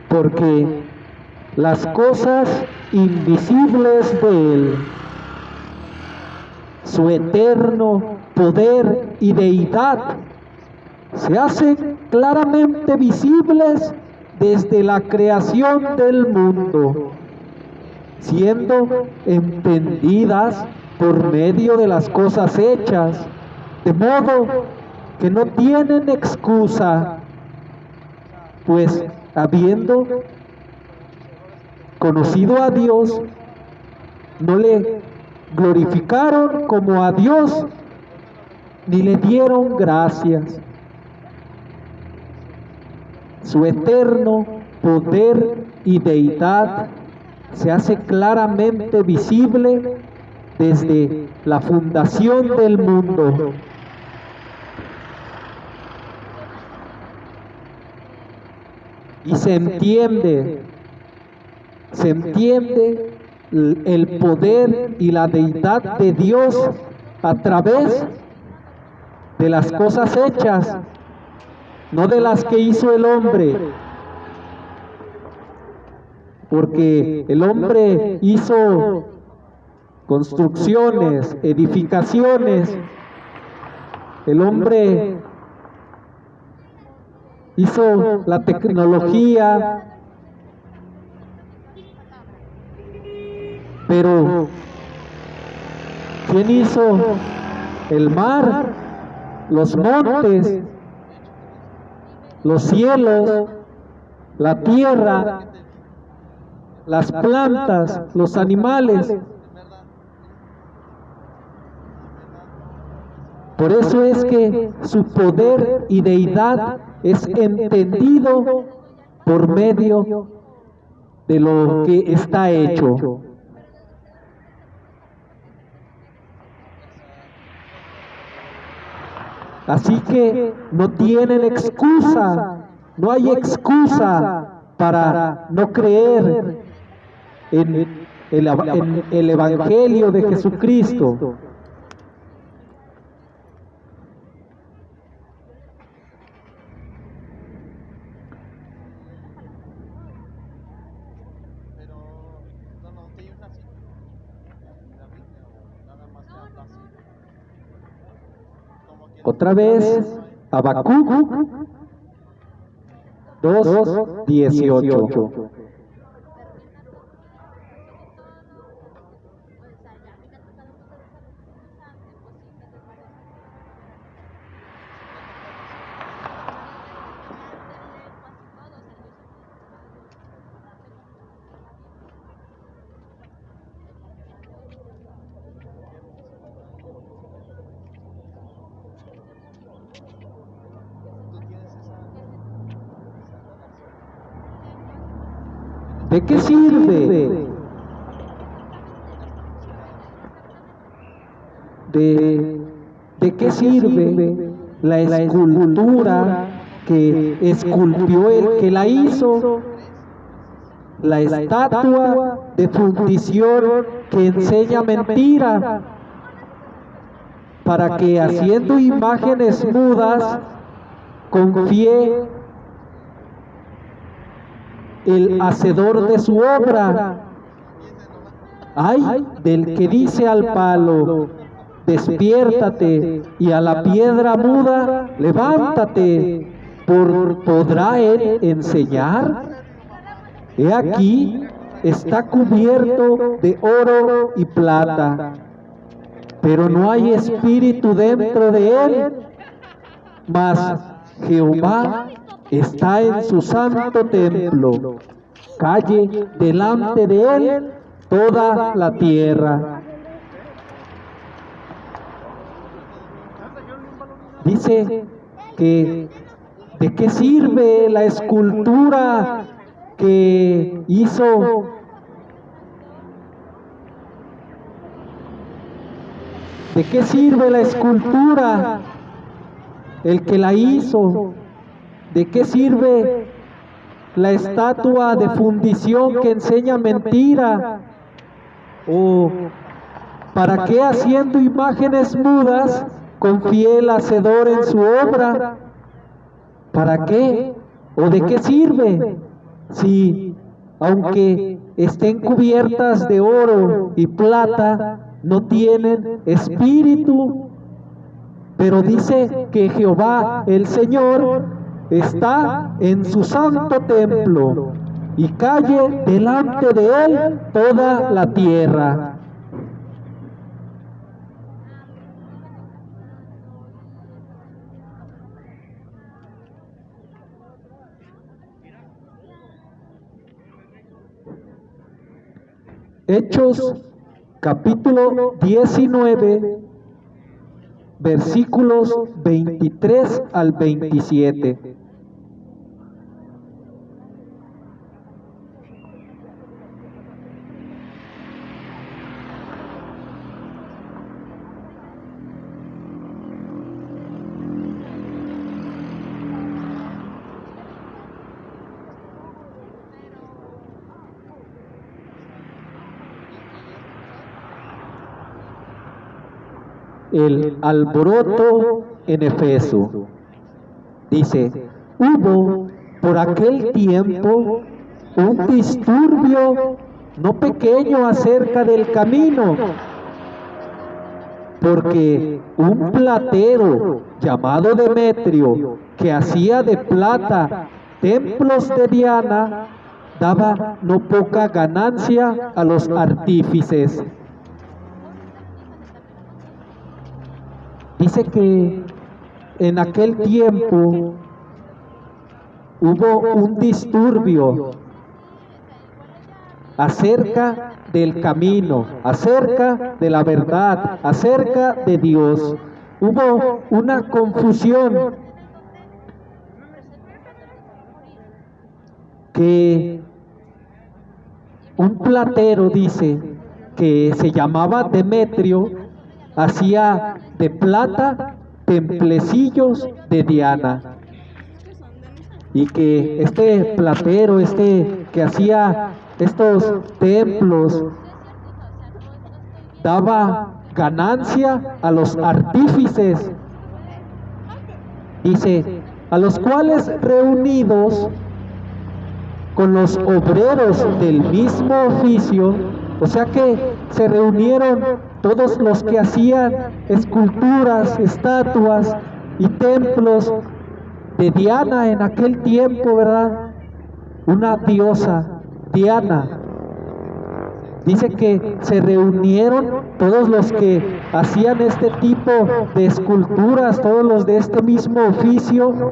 Porque las cosas invisibles de Él, su eterno poder y deidad, se hacen claramente visibles desde la creación del mundo, siendo entendidas por medio de las cosas hechas, de modo que no tienen excusa, pues habiendo conocido a Dios, no le glorificaron como a Dios, ni le dieron gracias. Su eterno poder y deidad se hace claramente visible desde la fundación del mundo. Y se entiende el poder y la deidad de Dios a través de las cosas hechas, no de las que hizo el hombre, porque el hombre hizo construcciones, edificaciones, el hombre hizo la tecnología, pero ¿quién hizo el mar, los montes, los cielos, la tierra, las plantas, los animales? Por eso es que su poder y deidad es entendido por medio de lo que está hecho. Así que no tienen excusa, no hay excusa para no creer en el Evangelio de Jesucristo. Otra vez, Habacuc 2:18. ¿De qué sirve? ¿De qué sirve la escultura que esculpió el que la hizo? La estatua de fundición que enseña mentira, para que haciendo imágenes mudas confíe el hacedor de su obra. Ay del que dice al palo, despiértate, y a la piedra muda, levántate. ¿podrá él enseñar? He aquí, está cubierto de oro y plata, pero no hay espíritu dentro de él. Mas Jehová está en su santo templo. Calle delante de él toda la tierra. Dice que ¿de qué sirve la escultura que hizo ¿De qué sirve la escultura? El que la hizo. ¿De qué sirve la estatua de fundición que enseña mentira? ¿O para qué haciendo imágenes mudas con fiel hacedor en su obra? ¿Para qué? ¿O de qué sirve? Si, aunque estén cubiertas de oro y plata, no tienen espíritu. Pero dice que Jehová, el Señor, está en su santo templo y calle delante de él toda la tierra. Hechos capítulo 19, versículos 23 al 27. El alboroto en Efeso. Dice, hubo por aquel tiempo un disturbio no pequeño acerca del camino, porque un platero llamado Demetrio, que hacía de plata templos de Diana, daba no poca ganancia a los artífices. Dice que en aquel tiempo hubo un disturbio acerca del camino, acerca de la verdad, acerca de Dios. Hubo una confusión que un platero, dice, que se llamaba Demetrio, hacía de plata templecillos de Diana, y que este platero, que hacía estos templos, daba ganancia a los artífices, dice, a los cuales reunidos con los obreros del mismo oficio, o sea que se reunieron todos los que hacían esculturas, estatuas y templos de Diana en aquel tiempo, ¿verdad? Una diosa, Diana. Dice que se reunieron todos los que hacían este tipo de esculturas, todos los de este mismo oficio,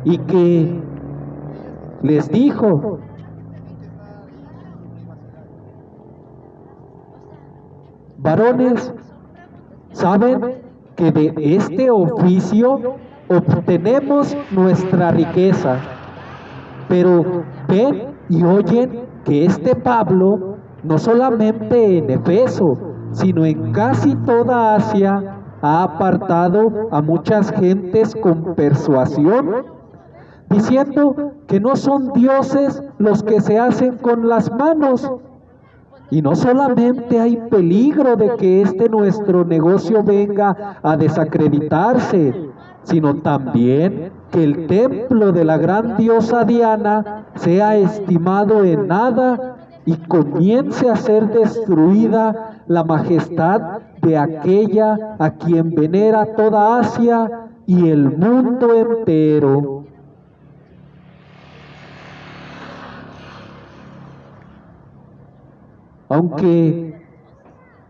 y que les dijo: varones, saben que de este oficio obtenemos nuestra riqueza, pero ven y oyen que este Pablo, no solamente en Efeso, sino en casi toda Asia, ha apartado a muchas gentes con persuasión, diciendo que no son dioses los que se hacen con las manos. Y no solamente hay peligro de que nuestro negocio venga a desacreditarse, sino también que el templo de la gran diosa Diana sea estimado en nada y comience a ser destruida la majestad de aquella a quien venera toda Asia y el mundo entero. aunque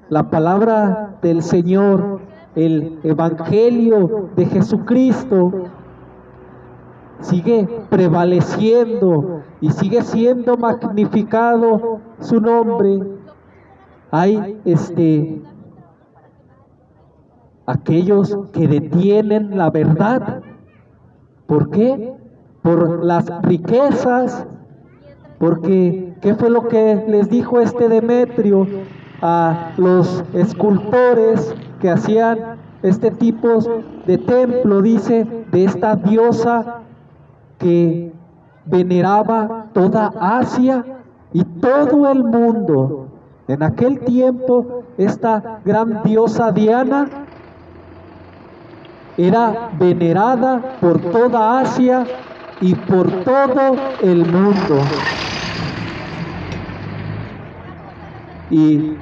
la palabra del Señor, el Evangelio de Jesucristo, sigue prevaleciendo y sigue siendo magnificado su nombre, hay aquellos que detienen la verdad. ¿Por qué? Por las riquezas. Porque, ¿qué fue lo que les dijo Demetrio a los escultores que hacían este tipo de templo? Dice, de esta diosa que veneraba toda Asia y todo el mundo. En aquel tiempo, esta gran diosa Diana era venerada por toda Asia y por todo el mundo. Y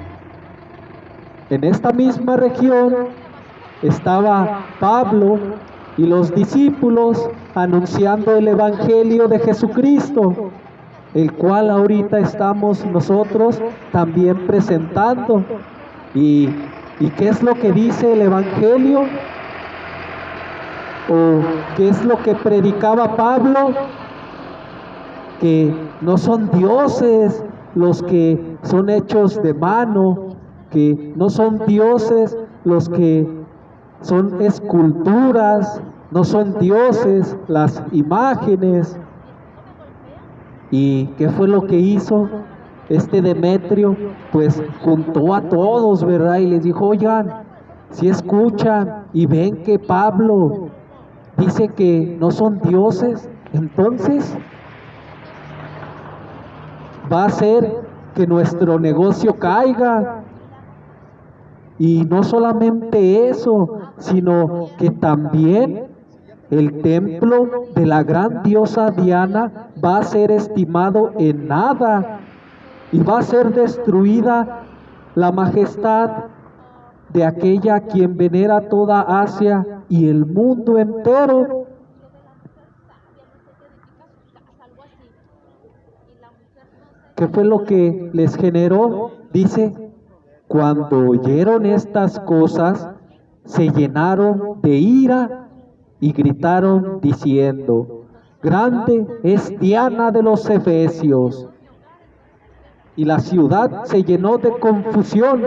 en esta misma región estaba Pablo y los discípulos anunciando el Evangelio de Jesucristo, el cual ahorita estamos nosotros también presentando. ¿Y qué es lo que dice el Evangelio? ¿O qué es lo que predicaba Pablo? Que no son dioses los que son hechos de mano, que no son dioses los que son esculturas, no son dioses las imágenes. ¿Y qué fue lo que hizo Demetrio? Pues juntó a todos, ¿verdad? Y les dijo, oigan, si escuchan y ven que Pablo dice que no son dioses, entonces va a hacer que nuestro negocio caiga. Y no solamente eso, sino que también el templo de la gran diosa Diana va a ser estimado en nada y va a ser destruida la majestad de aquella a quien venera toda Asia y el mundo entero. ¿Qué fue lo que les generó? Dice, cuando oyeron estas cosas, se llenaron de ira y gritaron diciendo, grande es Diana de los Efesios. Y la ciudad se llenó de confusión,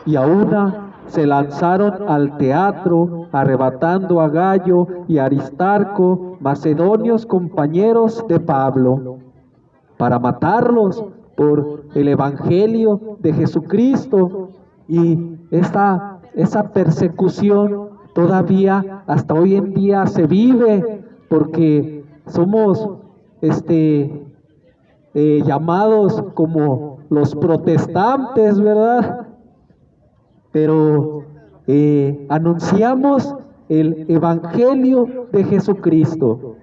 y a una se lanzaron al teatro, arrebatando a Gallo y Aristarco, macedonios compañeros de Pablo, para matarlos por el Evangelio de Jesucristo. Y esa persecución todavía hasta hoy en día se vive, porque somos llamados como los protestantes, ¿verdad? Pero anunciamos el Evangelio de Jesucristo.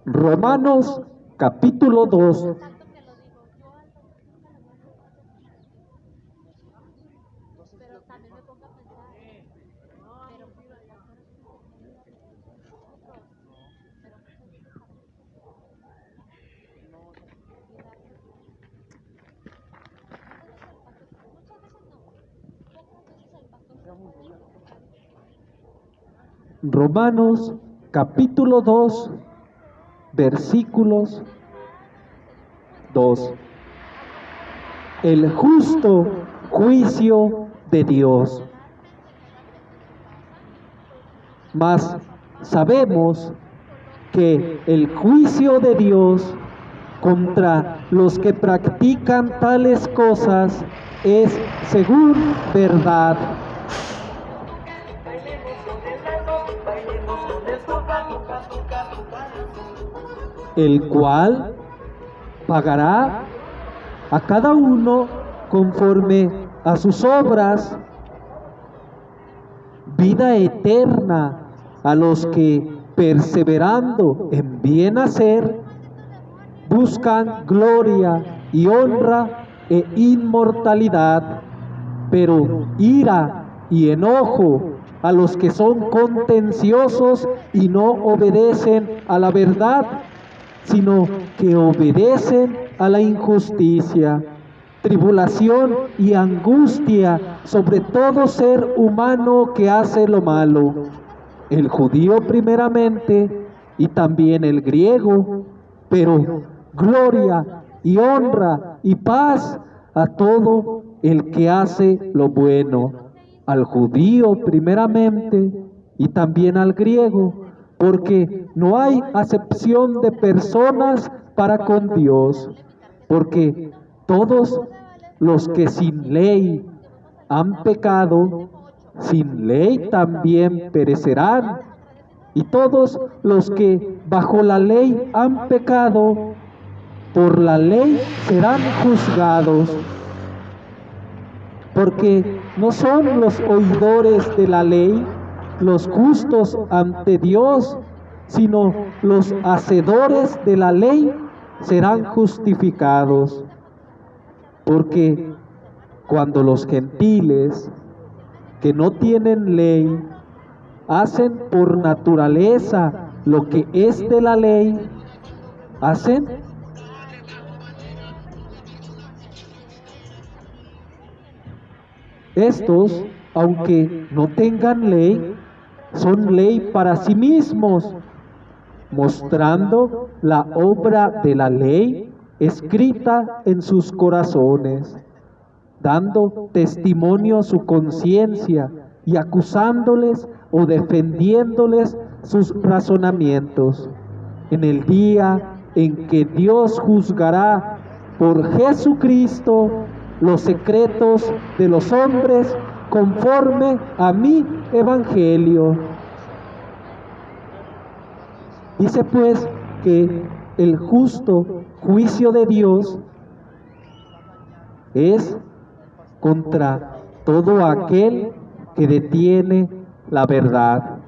Romanos capítulo 2. Romanos capítulo 2, versículos 2. El justo juicio de Dios. Mas sabemos que el juicio de Dios contra los que practican tales cosas es según verdad. El cual pagará a cada uno conforme a sus obras, vida eterna a los que, perseverando en bien hacer, buscan gloria y honra e inmortalidad, pero ira y enojo a los que son contenciosos y no obedecen a la verdad, sino que obedecen a la injusticia, tribulación y angustia sobre todo ser humano que hace lo malo, el judío primeramente y también el griego, pero gloria y honra y paz a todo el que hace lo bueno, al judío primeramente y también al griego, porque no hay acepción de personas para con Dios, porque todos los que sin ley han pecado, sin ley también perecerán, y todos los que bajo la ley han pecado, por la ley serán juzgados, porque no son los oidores de la ley los justos ante Dios, sino los hacedores de la ley serán justificados. Porque cuando los gentiles que no tienen ley hacen por naturaleza lo que es de la ley, hacen estos, aunque no tengan ley, son ley para sí mismos, mostrando la obra de la ley escrita en sus corazones, dando testimonio a su conciencia y acusándoles o defendiéndoles sus razonamientos, en el día en que Dios juzgará por Jesucristo los secretos de los hombres conforme a mi evangelio. Dice pues que el justo juicio de Dios es contra todo aquel que detiene la verdad.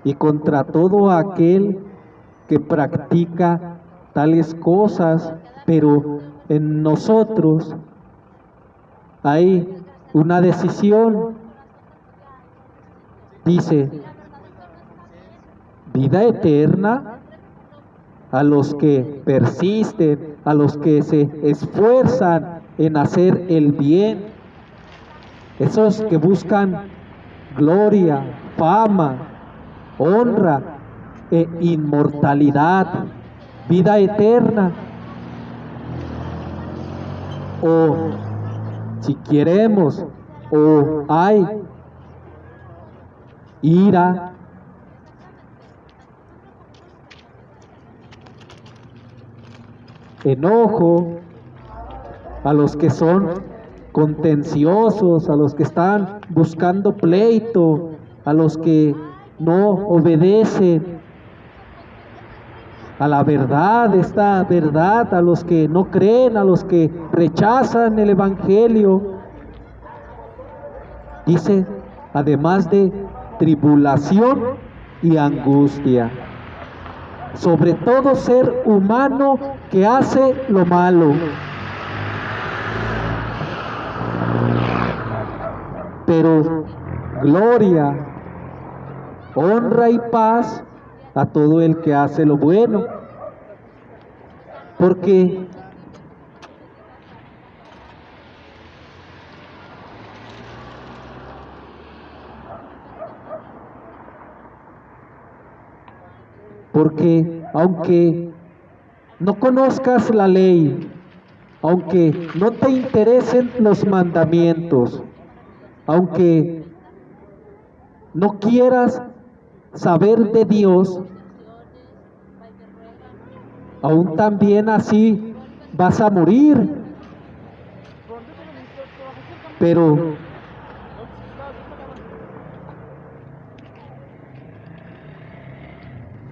Y contra todo aquel que practica tales cosas, pero en nosotros hay una decisión. Dice, vida eterna a los que persisten, a los que se esfuerzan en hacer el bien, esos que buscan gloria, fama, honra e inmortalidad, vida eterna. O si queremos, o hay ira, enojo a los que son contenciosos, a los que están buscando pleito, a los que no obedecen a la verdad, esta verdad, a los que no creen, a los que rechazan el evangelio. Dice, además de tribulación y angustia, sobre todo ser humano que hace lo malo. Pero gloria, honra y paz a todo el que hace lo bueno. Porque aunque no conozcas la ley, aunque no te interesen los mandamientos, aunque no quieras saber de Dios, aún también así vas a morir. Pero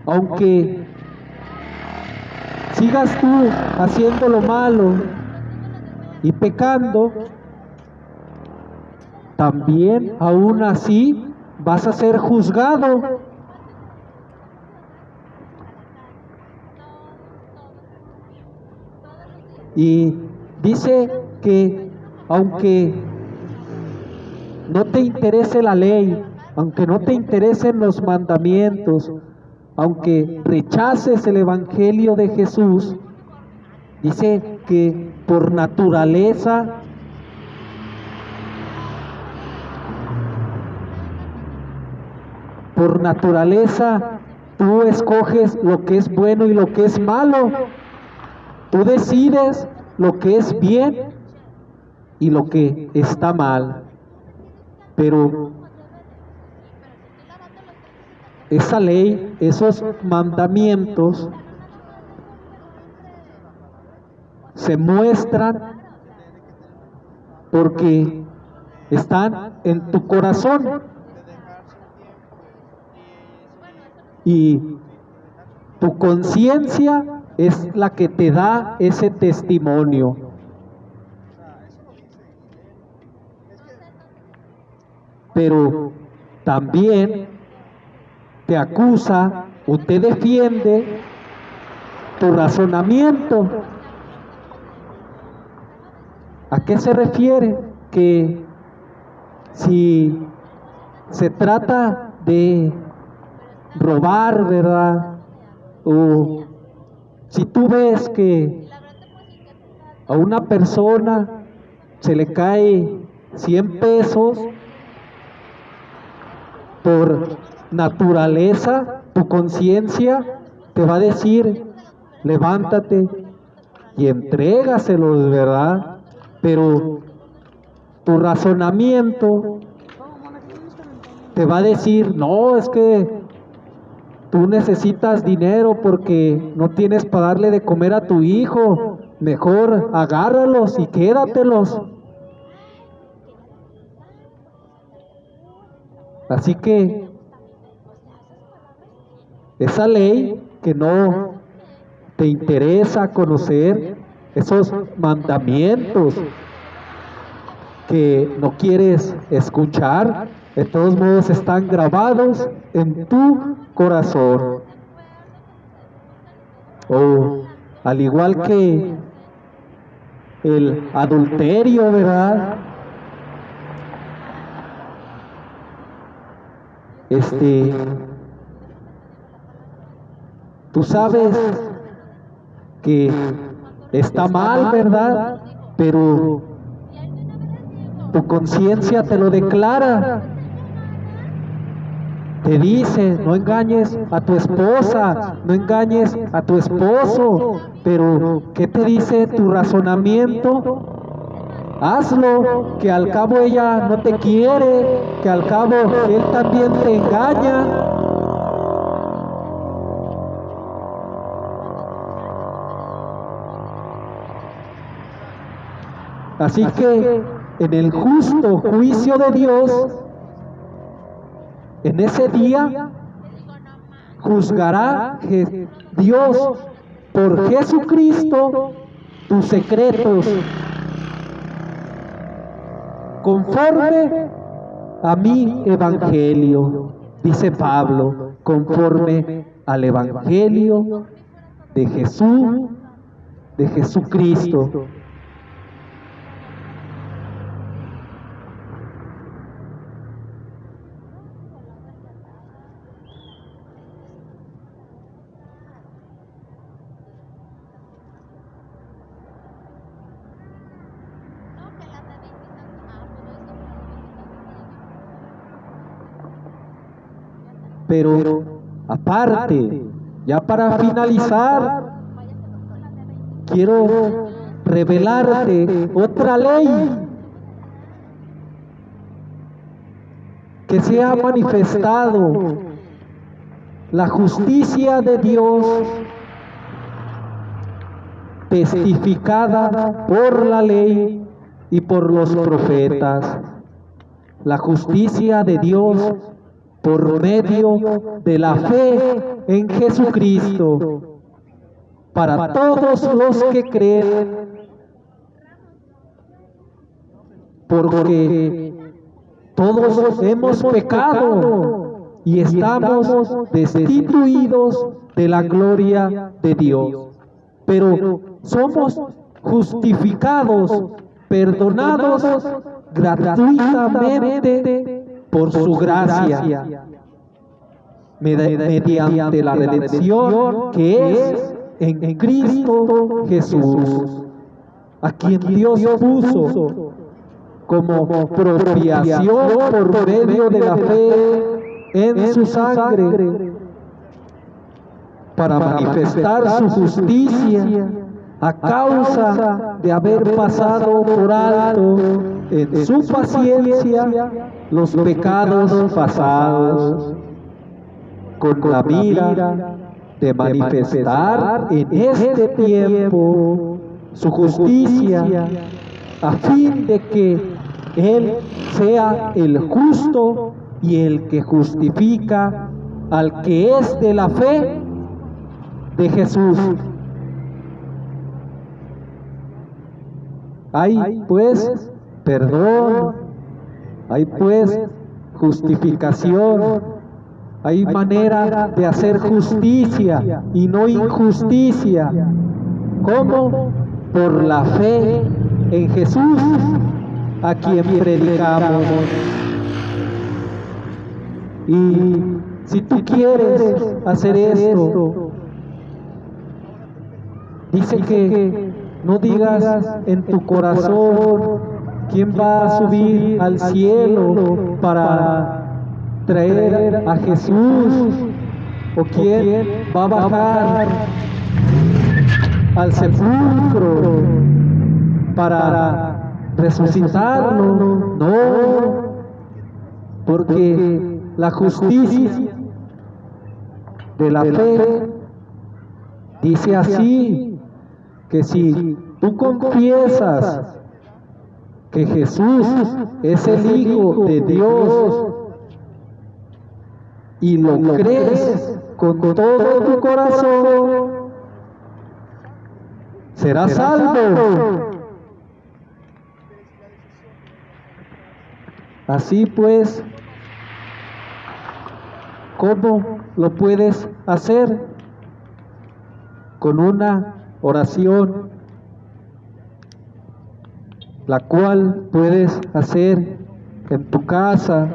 aunque sigas tú haciendo lo malo y pecando, también aún así vas a ser juzgado, Y dice que aunque no te interese la ley, aunque no te interesen los mandamientos, aunque rechaces el evangelio de Jesús, dice que por naturaleza tú escoges lo que es bueno y lo que es malo. Tú decides lo que es bien y lo que está mal. Pero esa ley, esos mandamientos se muestran porque están en tu corazón y tu conciencia es la que te da ese testimonio. Pero también te acusa o te defiende tu razonamiento. ¿A qué se refiere? Que si se trata de robar, ¿verdad? O si tú ves que a una persona se le cae 100 pesos, por naturaleza, tu conciencia te va a decir, levántate y entrégaselos, ¿verdad? Pero tu razonamiento te va a decir, no, es que tú necesitas dinero porque no tienes para darle de comer a tu hijo, mejor agárralos y quédatelos. Así que esa ley que no te interesa conocer, esos mandamientos que no quieres escuchar, de todos modos están grabados en tu corazón. O al igual que el adulterio, ¿verdad? Tú sabes que está mal, ¿verdad? Pero tu conciencia te lo declara. Te dice, no engañes a tu esposa, no engañes a tu esposo. Pero, ¿qué te dice tu razonamiento? Hazlo, que al cabo ella no te quiere, que al cabo él también te engaña. Así que en el justo juicio de Dios, en ese día, juzgará Dios por Jesucristo tus secretos, conforme a mi evangelio, dice Pablo, conforme al evangelio de Jesús, de Jesucristo. Pero aparte, ya para finalizar, quiero revelarte otra ley que se ha manifestado, la justicia de Dios testificada por la ley y por los profetas. La justicia de Dios por medio de la fe en Jesucristo, para todos los que creen, porque todos hemos pecado y estamos destituidos de la gloria de Dios, pero somos justificados, perdonados gratuitamente por su gracia, mediante la redención que es en Cristo Jesús, a quien Dios puso como propiación por medio de la fe en su sangre, para manifestar su justicia a causa de haber pasado por alto en su paciencia los pecados pasados, con la mira de manifestar en este tiempo su justicia, a fin de que Él sea el justo y el que justifica al que es de la fe de Jesús. Hay pues perdón, hay pues justificación, hay manera de hacer justicia y no injusticia. ¿Cómo? Por la fe en Jesús, a quien predicamos. Y si tú quieres hacer esto, dice que no digas en tu corazón quién va a subir al cielo para traer a Jesús, o quién va a bajar al sepulcro para resucitarlo. No, porque la justicia de la fe dice así, que si tú confiesas que Jesús es el Hijo de Dios y lo crees con todo tu corazón, serás salvo. Así pues, ¿cómo lo puedes hacer? Con una oración, la cual puedes hacer en tu casa,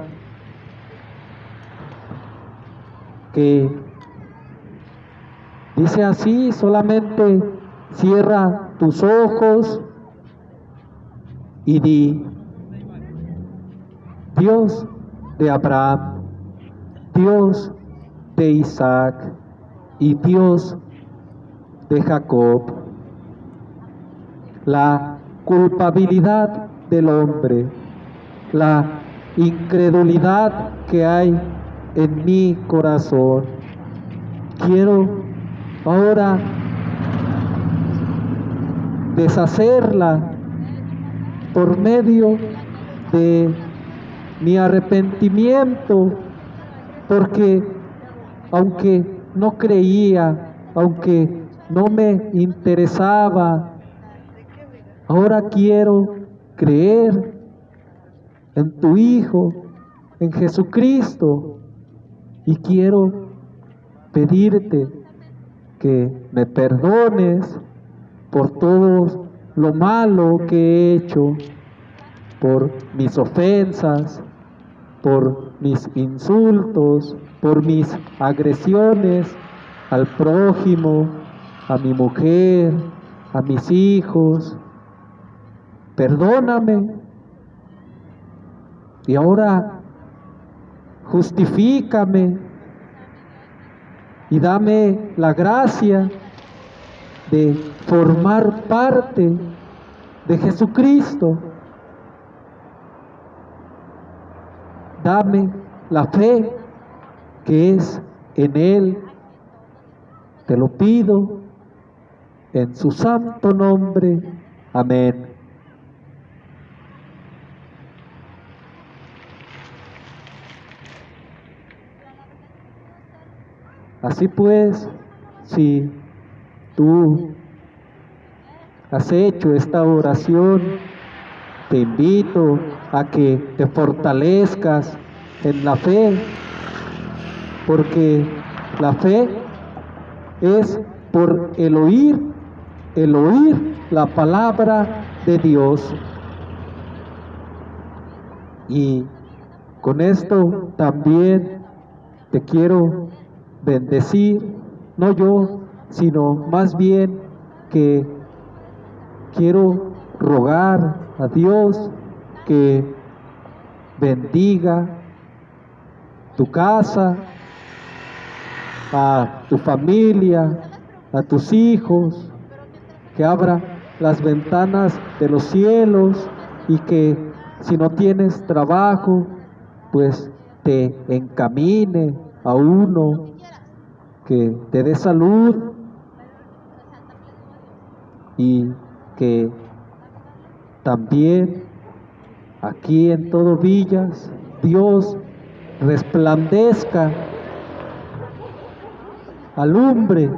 que dice así: solamente cierra tus ojos y di: Dios de Abraham, Dios de Isaac y Dios de Jacob, la culpabilidad del hombre, la incredulidad que hay en mi corazón, quiero ahora deshacerla por medio de mi arrepentimiento, porque aunque no creía, aunque no me interesaba, ahora quiero creer en tu Hijo, en Jesucristo, y quiero pedirte que me perdones por todo lo malo que he hecho, por mis ofensas, por mis insultos, por mis agresiones al prójimo, a mi mujer, a mis hijos. Perdóname. Y ahora justifícame y dame la gracia de formar parte de Jesucristo. Dame la fe que es en Él. Te lo pido en su santo nombre. Amén. Así pues, si tú has hecho esta oración, te invito a que te fortalezcas en la fe, porque la fe es por el oír el oír la palabra de Dios. Y con esto también te quiero bendecir, no yo, sino más bien que quiero rogar a Dios que bendiga tu casa, a tu familia, a tus hijos, que abra las ventanas de los cielos y que si no tienes trabajo, pues te encamine a uno, que te dé salud y que también aquí en todo Villas Dios resplandezca, alumbre,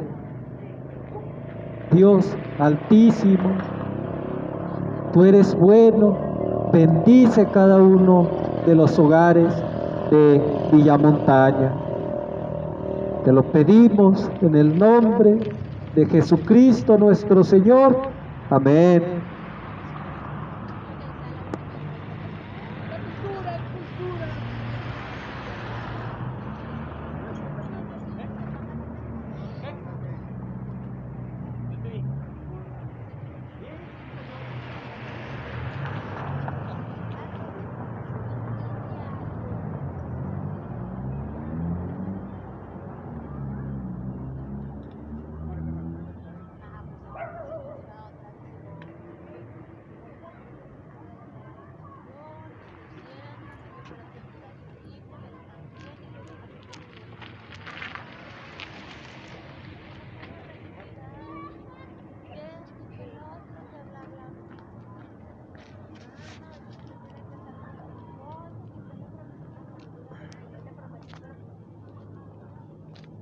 Dios Altísimo, tú eres bueno, bendice cada uno de los hogares de Villamontaña. Te lo pedimos en el nombre de Jesucristo nuestro Señor. Amén.